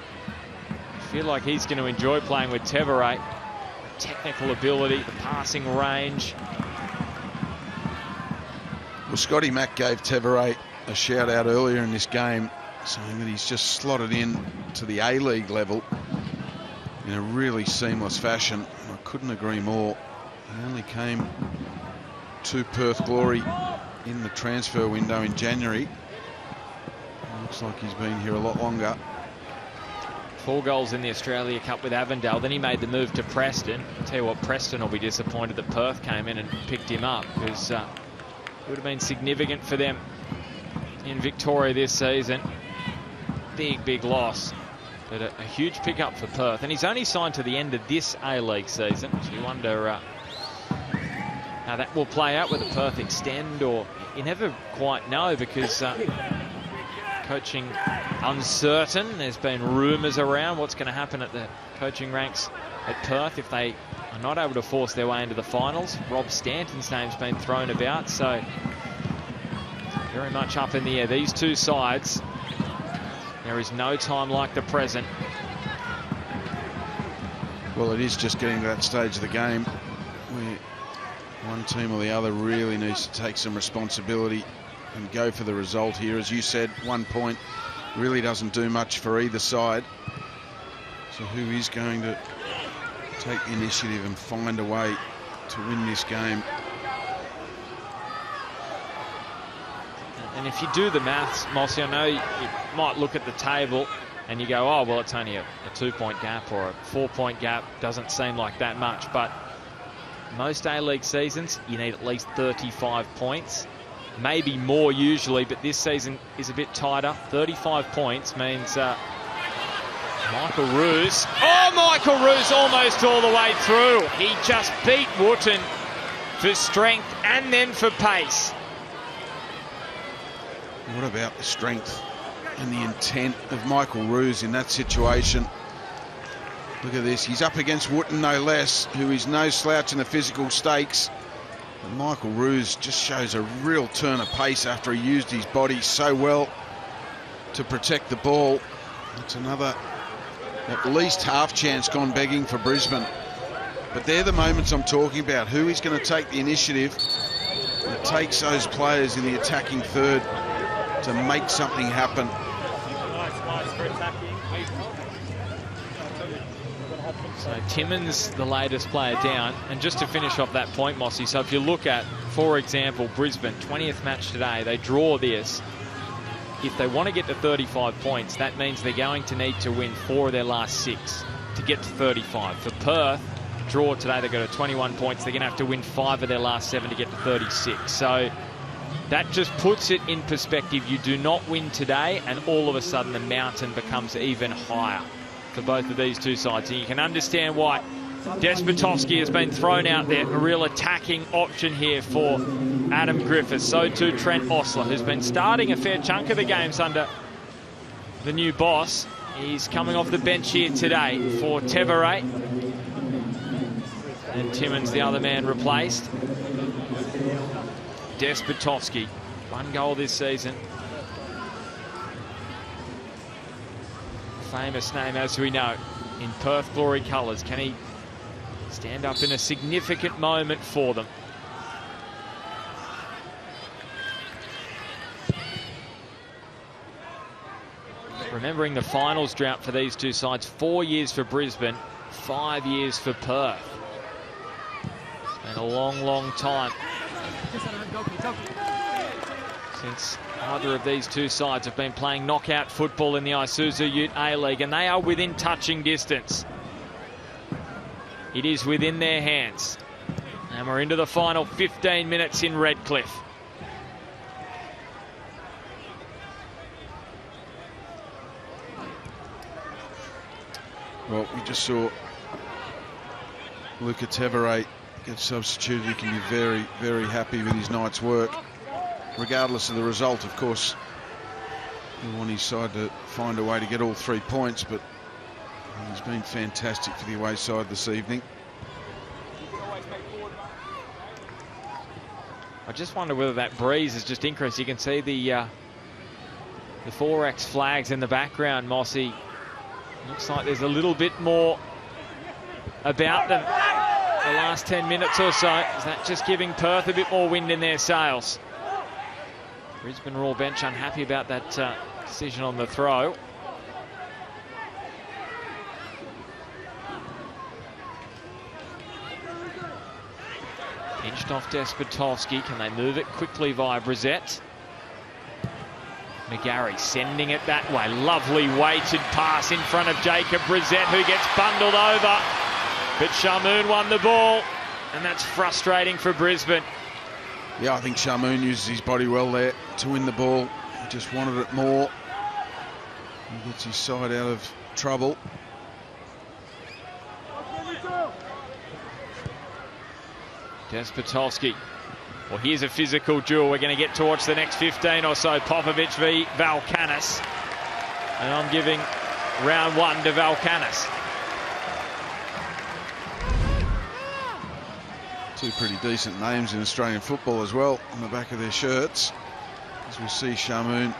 I feel like he's going to enjoy playing with Tevare. The technical ability, the passing range. Well, Scotty Mack gave Tevare a shout out earlier in this game, saying that he's just slotted in to the A-League level in a really seamless fashion. I couldn't agree more. He only came to Perth Glory in the transfer window in January. Looks like he's been here a lot longer. 4 goals in the Australia Cup with Avondale. Then he made the move to Preston. I'll tell you what, Preston will be disappointed that Perth came in and picked him up, because it would have been significant for them in Victoria this season. Big loss. But a huge pickup for Perth. And he's only signed to the end of this A-League season. So you wonder how that will play out, whether Perth extend, or you never quite know, because coaching uncertain. There's been rumours around what's going to happen at the coaching ranks at Perth if they are not able to force their way into the finals. Rob Stanton's name's been thrown about, so very much up in the air. These two sides, there is no time like the present. Well, it is just getting to that stage of the game where one team or the other really needs to take some responsibility and go for the result here. As you said, 1 point really doesn't do much for either side. So who is going to take the initiative and find a way to win this game? And if you do the maths, Mossy, I know you might look at the table and you go, oh, well, it's only a 2-point gap or a 4-point gap. Doesn't seem like that much. But most A-League seasons, you need at least 35 points. Maybe more usually, but this season is a bit tighter. 35 points means Michael Roos. Oh, Michael Roos almost all the way through. He just beat Wooten for strength and then for pace. What about the strength and the intent of Michael Roos in that situation? Look at this. He's up against Wooten, no less, who is no slouch in the physical stakes. And Michael Roos just shows a real turn of pace after he used his body so well to protect the ball. It's another at least half chance gone begging for Brisbane. But they're the moments I'm talking about. Who is going to take the initiative and takes those players in the attacking third to make something happen. So Timmins, the latest player down. And just to finish off that point, Mossy, so if you look at, for example, Brisbane, 20th match today, they draw this. If they want to get to 35 points, that means they're going to need to win 4 of their last 6 to get to 35. For Perth, draw today, they go to 21 points. They're going to have to win 5 of their last 7 to get to 36. So that just puts it in perspective. You do not win today, and all of a sudden the mountain becomes even higher for both of these two sides. And you can understand why Despotovsky has been thrown out there, a real attacking option here for Adam Griffiths. So too Trent Osler, who's been starting a fair chunk of the games under the new boss. He's coming off the bench here today for Tevere. And Timmins, the other man, replaced. Despotovsky, 1 goal this season. Famous name, as we know, in Perth Glory colours. Can he stand up in a significant moment for them? Remembering the finals drought for these two sides, 4 years for Brisbane, 5 years for Perth. It's been a long, long time since either of these two sides have been playing knockout football in the Isuzu UTE A-League, and they are within touching distance. It is within their hands. And we're into the final 15 minutes in Redcliffe. Well, we just saw Luca Tevere get substituted. He can be very, very happy with his night's work. Regardless of the result, of course, he'll want his side to find a way to get all 3 points, but he's been fantastic for the away side this evening. I just wonder whether that breeze has just increased. You can see the 4X flags in the background, Mossy. Looks like there's a little bit more about them the last 10 minutes or so. Is that just giving Perth a bit more wind in their sails? Brisbane Roar bench unhappy about that decision on the throw. Pinched off Despotovsky. Can they move it quickly via Brissett? McGarry sending it that way. Lovely weighted pass in front of Jacob Brissett, who gets bundled over. But Shamoon won the ball, and that's frustrating for Brisbane. Yeah, I think Shamoon uses his body well there to win the ball. He just wanted it more. He gets his side out of trouble. Despotovsky. Well, here's a physical duel. We're going to get to watch the next 15 or so. Popovic v Valkanis. And I'm giving round 1 to Valkanis. Two pretty decent names in Australian football as well on the back of their shirts. As we see Shamoon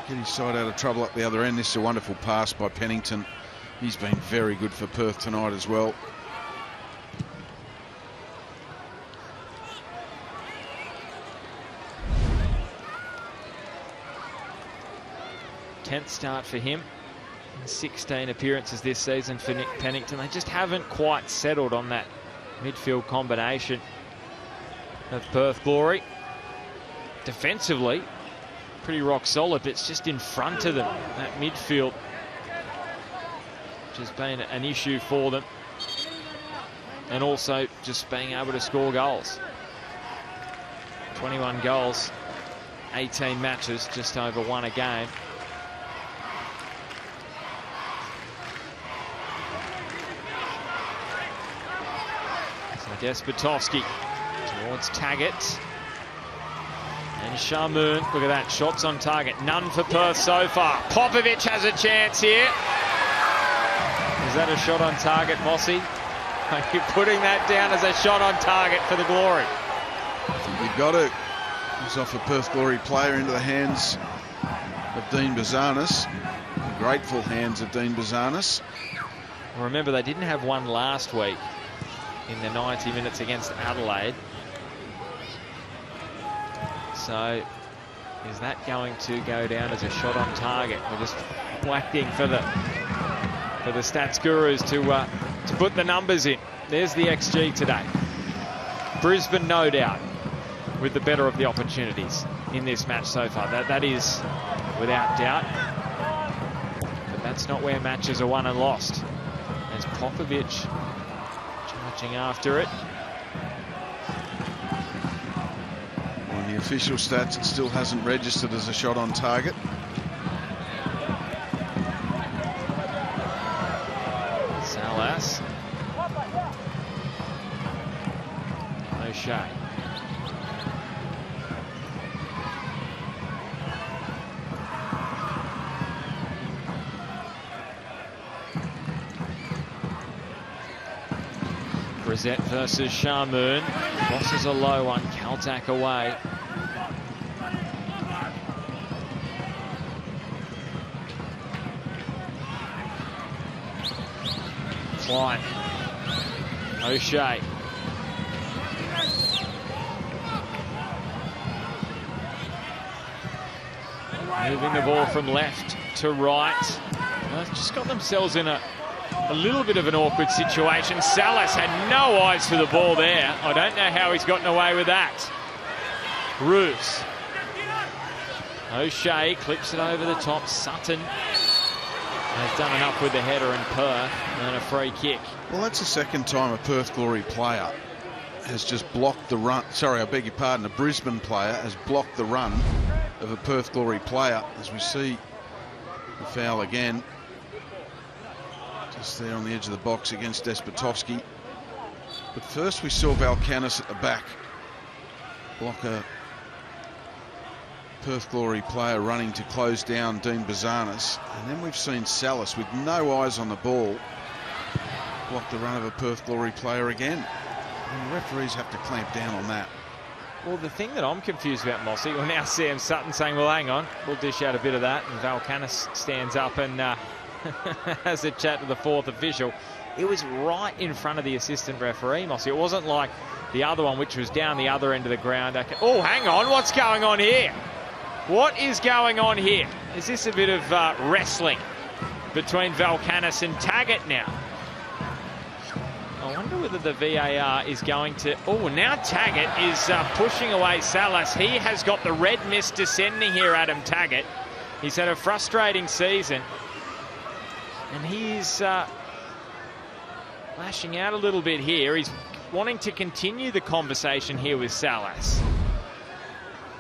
get his side out of trouble up the other end. This is a wonderful pass by Pennington. He's been very good for Perth tonight as well. Tenth start for him. 16 appearances this season for Nick Pennington. They just haven't quite settled on that midfield combination of Perth Glory. Defensively, pretty rock solid, but it's just in front of them, that midfield, which has been an issue for them. And also just being able to score goals. 21 goals, 18 matches, just over 1 a game. Despotovsky towards Taggart. And Shamoon, look at that, shots on target. None for Perth so far. Popovic has a chance here. Is that a shot on target, Mossy? Are you putting that down as a shot on target for the Glory? You've got to. It's off a Perth Glory player into the hands of Dean Bazanis. The grateful hands of Dean Bazanis. Well, remember, they didn't have one last week in the 90 minutes against Adelaide. So is that going to go down as a shot on target? We're just whacking for the stats gurus to put the numbers in. There's the XG today. Brisbane, no doubt, with the better of the opportunities in this match so far. That is without doubt. But that's not where matches are won and lost. As Popovic charging after it. On the official stats, it still hasn't registered as a shot on target. Salas. O'Shea. Brissett versus Shamoon. Crosses a low one. Caltack away. Klein. O'Shea. Moving the ball from left to right. They've just got themselves in a little bit of an awkward situation. Salas had no eyes for the ball there. I don't know how he's gotten away with that. Roos. O'Shea clips it over the top. Sutton has done enough with the header in Perth and a free kick. Well, that's the second time a Perth Glory player has just blocked the run. Sorry, I beg your pardon. A Brisbane player has blocked the run of a Perth Glory player, as we see the foul again. Just there on the edge of the box against Despotovsky. But first we saw Valkanis at the back block a Perth Glory player running to close down Dean Bazanis. And then we've seen Salas with no eyes on the ball block the run of a Perth Glory player again. And the referees have to clamp down on that. Well, the thing that I'm confused about, Mossy, well, now Sam Sutton saying, well, hang on, we'll dish out a bit of that. And Valkanis stands up and has a chat to the fourth official. It was right in front of the assistant referee, Mossy. It wasn't like the other one, which was down the other end of the ground. Okay. Oh, hang on, what's going on here? What is going on here? Is this a bit of wrestling between Valkanis and Taggart now? I wonder whether the VAR is going to... Oh, now Taggart is pushing away Salas. He has got the red mist descending here, Adam Taggart. He's had a frustrating season. And he's lashing out a little bit here. He's wanting to continue the conversation here with Salas.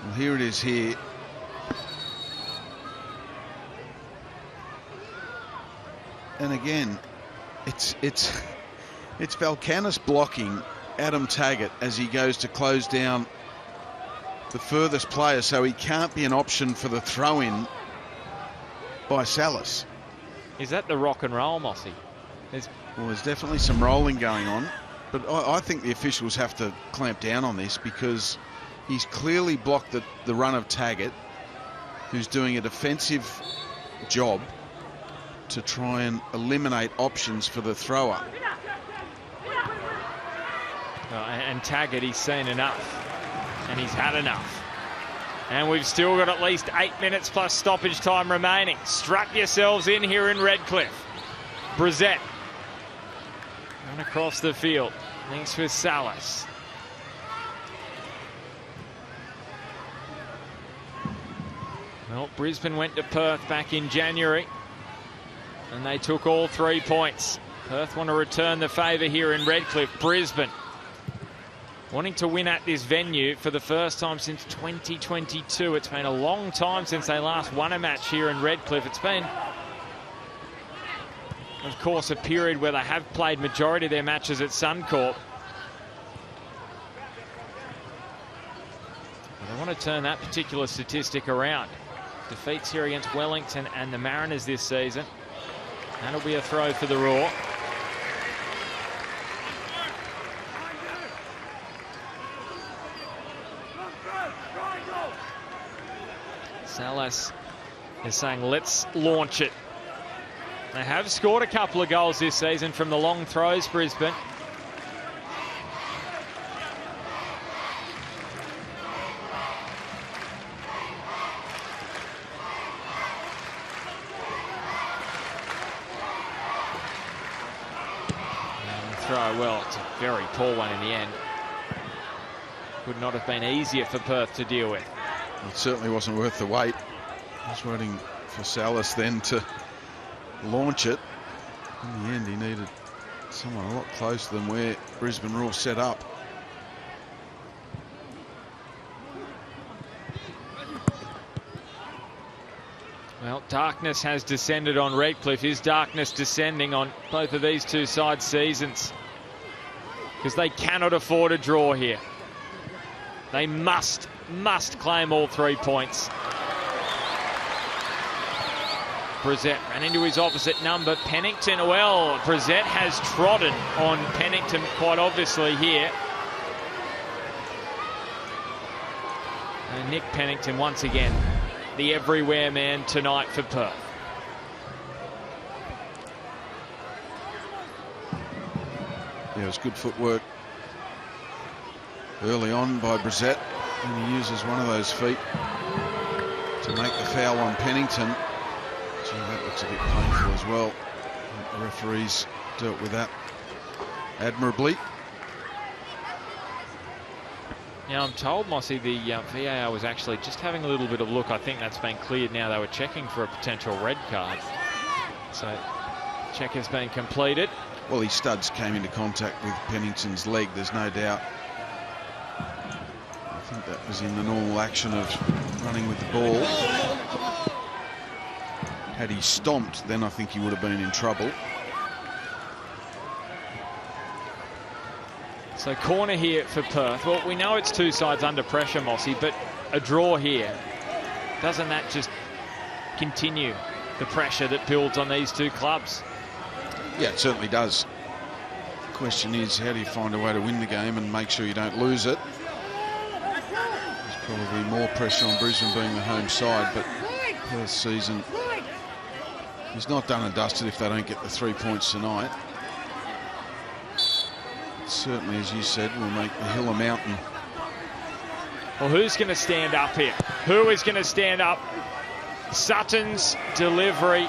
Well, here it is here. And again, it's Valkanis blocking Adam Taggart as he goes to close down the furthest player, so he can't be an option for the throw-in by Salas. Is that the rock and roll, Mossy? Well, there's definitely some rolling going on, but I think the officials have to clamp down on this because he's clearly blocked the run of Taggart, who's doing a defensive job to try and eliminate options for the thrower. And Taggart, he's seen enough, and he's had enough. And we've still got at least 8 minutes plus stoppage time remaining. Strap yourselves in here in Redcliffe. Brissett. Run across the field. Links with Salas. Well, Brisbane went to Perth back in January, and they took all 3 points. Perth want to return the favour here in Redcliffe. Brisbane wanting to win at this venue for the first time since 2022. It's been a long time since they last won a match here in Redcliffe. It's been, of course, a period where they have played majority of their matches at Suncorp. But they want to turn that particular statistic around. Defeats here against Wellington and the Mariners this season. That'll be a throw for the Raw. Salas is saying, let's launch it. They have scored a couple of goals this season from the long throws, Brisbane. Throw, well, it's a very poor one in the end. Could not have been easier for Perth to deal with. It certainly wasn't worth the wait. I was waiting for Salas then to launch it. In the end, he needed someone a lot closer than where Brisbane were all set up. Well, darkness has descended on Redcliffe. Is darkness descending on both of these two sides' seasons? Because they cannot afford a draw here. They must claim all 3 points. Brissett ran into his opposite number, Pennington. Well, Brissett has trodden on Pennington quite obviously here. And Nick Pennington once again, the everywhere man tonight for Perth. Yeah, it was good footwork early on by Brissett, and he uses one of those feet to make the foul on Pennington. Gee, that looks a bit painful as well. The referees dealt with that admirably. Now, I'm told, Mossy, the VAR was actually just having a little bit of look. I think that's been cleared now. They were checking for a potential red card. So, check has been completed. Well, his studs came into contact with Pennington's leg, there's no doubt. I think that was in the normal action of running with the ball. Had he stomped, then I think he would have been in trouble. So corner here for Perth. Well, we know it's two sides under pressure, Mossy, but a draw here, doesn't that just continue the pressure that builds on these two clubs? Yeah, it certainly does. The question is, how do you find a way to win the game and make sure you don't lose it? There's probably more pressure on Brisbane being the home side, but Perth's season is not done and dusted if they don't get the 3 points tonight. Certainly, as you said, will make the hill a mountain. Well, who's going to stand up here? Who is going to stand up? Sutton's delivery.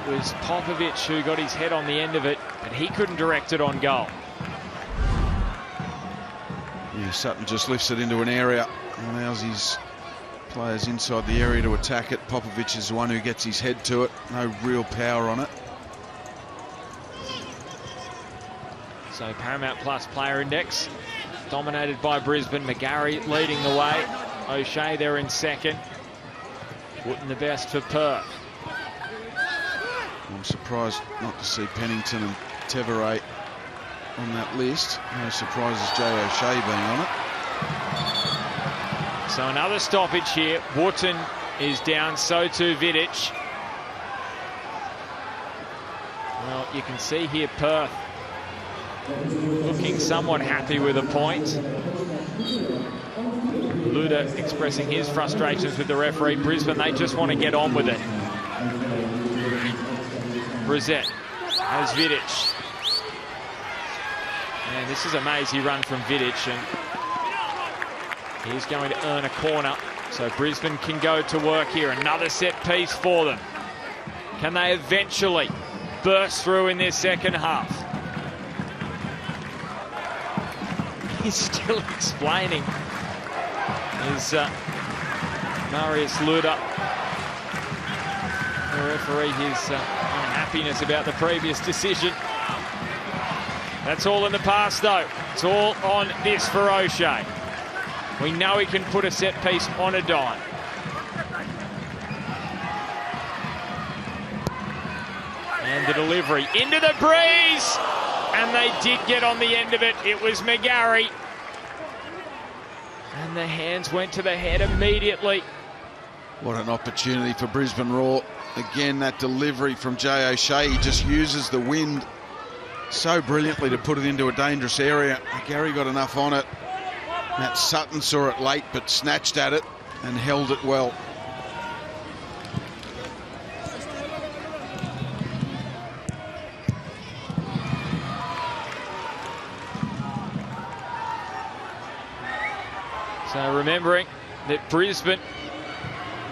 It was Popovic who got his head on the end of it, but he couldn't direct it on goal. Yeah, Sutton just lifts it into an area, allows his players inside the area to attack it. Popovic is the one who gets his head to it. No real power on it. So Paramount Plus player index dominated by Brisbane. McGarry leading the way. O'Shea there in second. Wooten the best for Perth. I'm surprised not to see Pennington and Teveray on that list. No surprises Jay O'Shea being on it. So another stoppage here. Wooten is down, so too Vidic. Well, you can see here Perth looking somewhat happy with a point. Luda expressing his frustrations with the referee. Brisbane, they just want to get on with it. Brissett has Vidic. And this is a mazy run from Vidic, and he's going to earn a corner. So Brisbane can go to work here. Another set piece for them. Can they eventually burst through in this second half? He's still explaining his Marius Luda, the referee, his unhappiness about the previous decision. That's all in the past, though. It's all on this for O'Shea. We know he can put a set piece on a dime. And the delivery into the breeze. And they did get on the end of it. It was McGarry. And the hands went to the head immediately. What an opportunity for Brisbane Roar. Again, that delivery from Jay O'Shea. He just uses the wind so brilliantly to put it into a dangerous area. McGarry got enough on it. Matt Sutton saw it late but snatched at it and held it well. So remembering that Brisbane,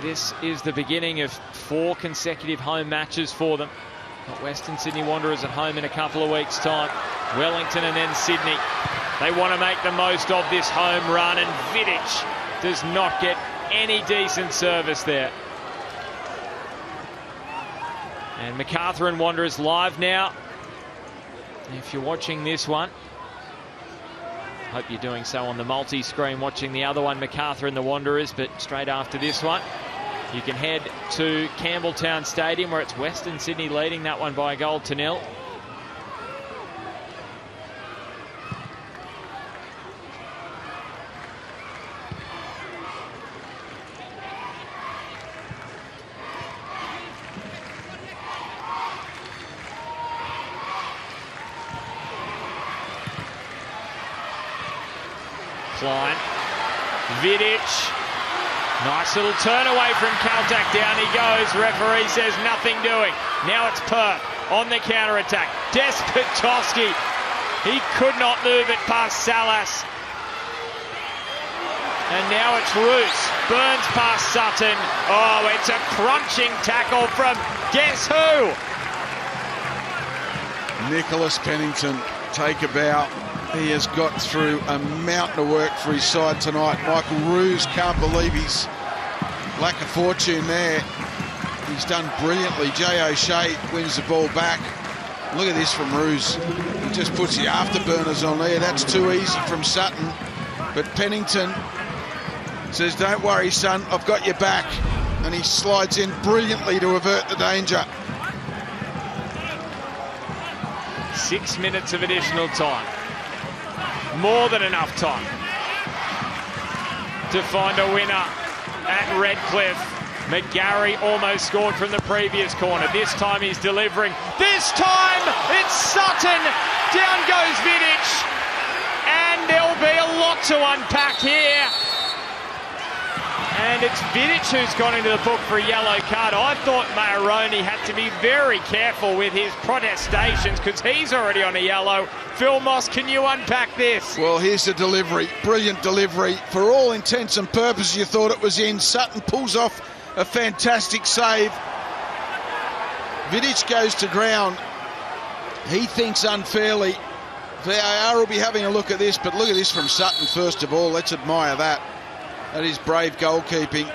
this is the beginning of 4 consecutive home matches for them. Got Western Sydney Wanderers at home in a couple of weeks' time. Wellington and then Sydney. They want to make the most of this home run, and Vidic does not get any decent service there. And MacArthur and Wanderers live now. If you're watching this one, hope you're doing so on the multi-screen, watching the other one, MacArthur and the Wanderers, but straight after this one, you can head to Campbelltown Stadium, where it's Western Sydney leading that one by a goal to 0. Klein, Vidic, nice little turn away from Caltac, down he goes, referee says nothing doing. Now it's Perth on the counter-attack. Despotowski, he could not move it past Salas. And now it's Roos, burns past Sutton. Oh, it's a crunching tackle from guess who? Nicholas Pennington, take a bow. He has got through a mountain of work for his side tonight. Michael Roos can't believe his lack of fortune there. He's done brilliantly. Jay O'Shea wins the ball back. Look at this from Roos. He just puts the afterburners on there. That's too easy from Sutton. But Pennington says, don't worry, son, I've got your back. And he slides in brilliantly to avert the danger. 6 minutes of additional time. More than enough time to find a winner at Redcliffe. McGarry almost scored from the previous corner. This time he's delivering. This time it's Sutton. Down goes Vidic. And there'll be a lot to unpack here. And it's Vidic who's gone into the book for a yellow card. I thought Mayoroni had to be very careful with his protestations because he's already on a yellow. Phil Moss, can you unpack this? Well, here's the delivery. Brilliant delivery. For all intents and purposes, you thought it was in. Sutton pulls off a fantastic save. Vidic goes to ground. He thinks unfairly. VAR will be having a look at this, but look at this from Sutton first of all. Let's admire that. That is brave goalkeeping.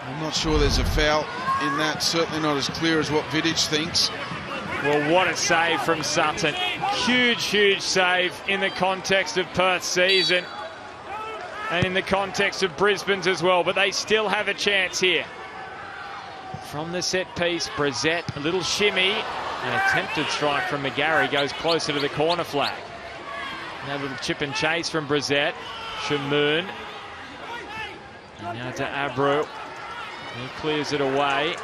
I'm not sure there's a foul in that. Certainly not as clear as what Vidic thinks. Well, what a save from Sutton. Huge, huge save in the context of Perth's season and in the context of Brisbane's as well, but they still have a chance here. From the set piece, Brissett, a little shimmy. An attempted strike from McGarry goes closer to the corner flag. Now a little chip and chase from Brissett. Shamoon. And now to Abreu. He clears it away.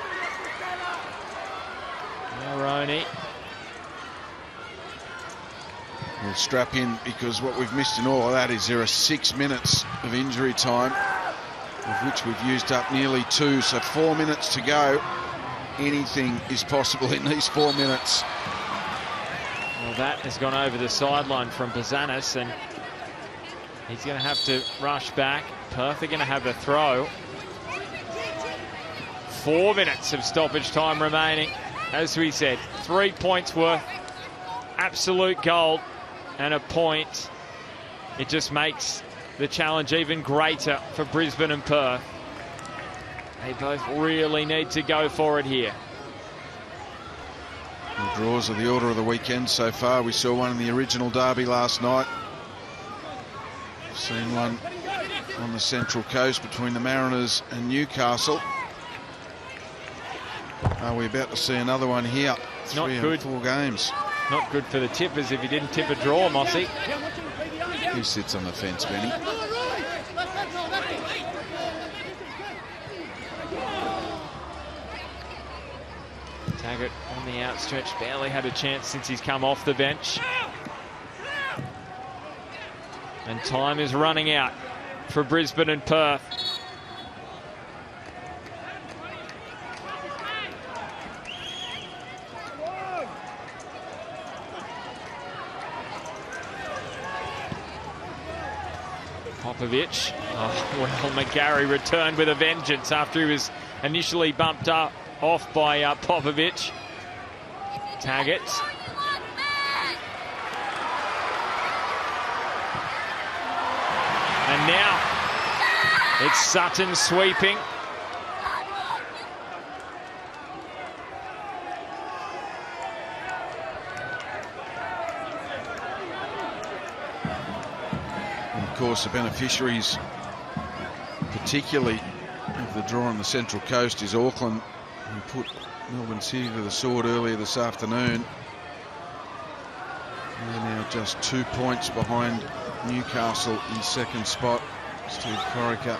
Maroney. We'll strap in because what we've missed in all of that is there are 6 minutes of injury time, of which we've used up nearly 2, so 4 minutes to go. Anything is possible in these 4 minutes. Well, that has gone over the sideline from Bazanis, and he's going to have to rush back. Perth are going to have a throw. 4 minutes of stoppage time remaining. As we said, 3 points worth. Absolute gold and a point. It just makes the challenge even greater for Brisbane and Perth. They both really need to go for it here. The draws are the order of the weekend so far. We saw one in the original derby last night. We've seen one on the Central Coast between the Mariners and Newcastle. Are we about to see another one here? Not 3 good. 4 games. Not good for the tippers if you didn't tip a draw, Mossy. Who sits on the fence, Benny? Taggart on the outstretch, barely had a chance since he's come off the bench. And time is running out. for Brisbane and Perth. Popovich. Oh, well, McGarry returned with a vengeance after he was initially bumped off by Popovich. Taggart. And now it's Sutton sweeping. And of course, the beneficiaries, particularly of the draw on the Central Coast, is Auckland, who put Melbourne City to the sword earlier this afternoon. They're now just 2 points behind Newcastle in second spot. Steve Corica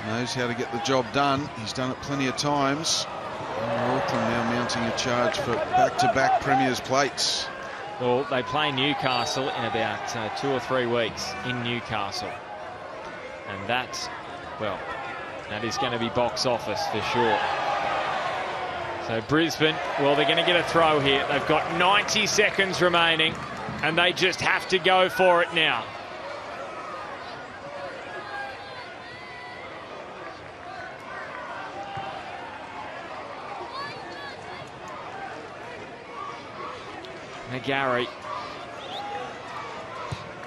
knows how to get the job done. He's done it plenty of times. And Auckland now mounting a charge for back-to-back Premier's plates. Well, they play Newcastle in about 2 or 3 weeks in Newcastle. And that's, well, that is going to be box office for sure. So Brisbane, well, they're going to get a throw here. They've got 90 seconds remaining, and they just have to go for it now. McGarry.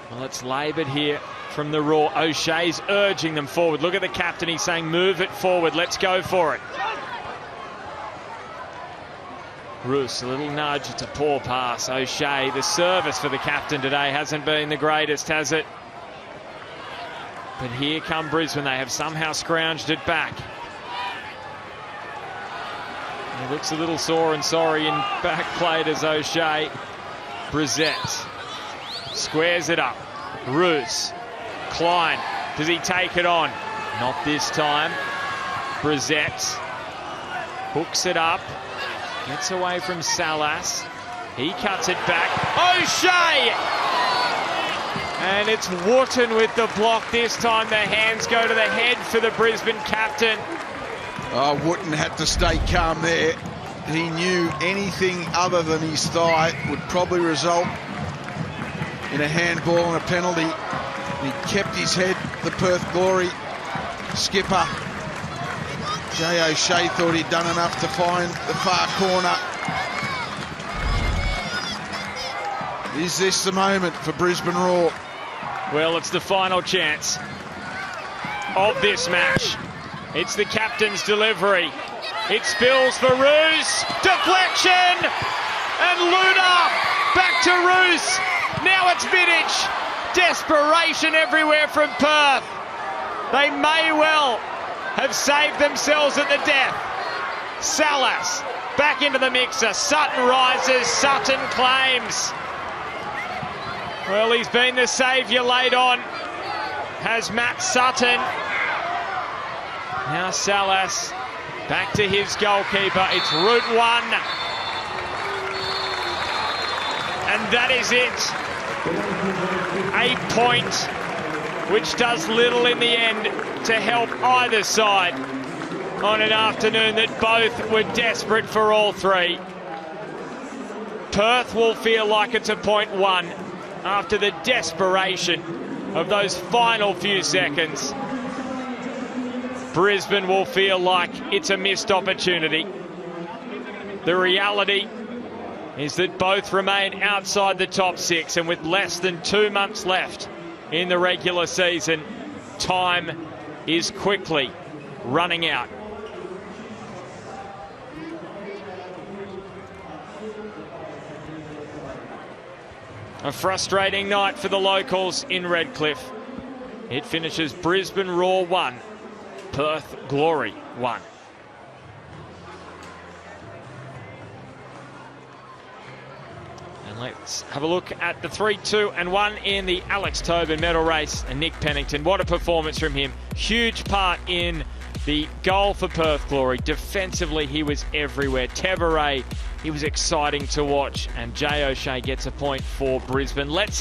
Well, it's laboured here from the Raw. O'Shea's urging them forward. Look at the captain. He's saying, move it forward. Let's go for it. Roos, a little nudge. It's a poor pass. O'Shea, the service for the captain today hasn't been the greatest, has it? But here come Brisbane. They have somehow scrounged it back. He looks a little sore and sorry in back plate as O'Shea. Brissett squares it up. Roos. Klein. Does he take it on? Not this time. Brissett hooks it up. Gets away from Salas. He cuts it back. O'Shea! And it's Wharton with the block this time. The hands go to the head for the Brisbane captain. Oh, Wooten had to stay calm there. He knew anything other than his thigh would probably result in a handball and a penalty. He kept his head, the Perth Glory skipper. Jay O'Shea thought he'd done enough to find the far corner. Is this the moment for Brisbane Roar? Well, it's the final chance of this match. It's the captain's delivery. It spills for Roos. Deflection! And Luna back to Roos. Now it's Vidic. Desperation everywhere from Perth. They may well have saved themselves at the death. Salas back into the mixer. Sutton rises. Sutton claims. Well, he's been the saviour late on. Has Matt Sutton. Now Salas back to his goalkeeper. It's route one. And that is it. A point which does little in the end to help either side on an afternoon that both were desperate for all three. Perth will feel like it's a point one after the desperation of those final few seconds. Brisbane will feel like it's a missed opportunity. The reality is that both remain outside the top six, and with less than 2 months left in the regular season, time is quickly running out. A frustrating night for the locals in Redcliffe. It finishes Brisbane Roar 1, Perth Glory 1. And let's have a look at the 3, 2 and 1 in the Alex Tobin medal race. And Nick Pennington, what a performance from him. Huge part in the goal for Perth Glory. Defensively, he was everywhere. Teveray, he was exciting to watch. And Jay O'Shea gets a point for Brisbane. Let's hear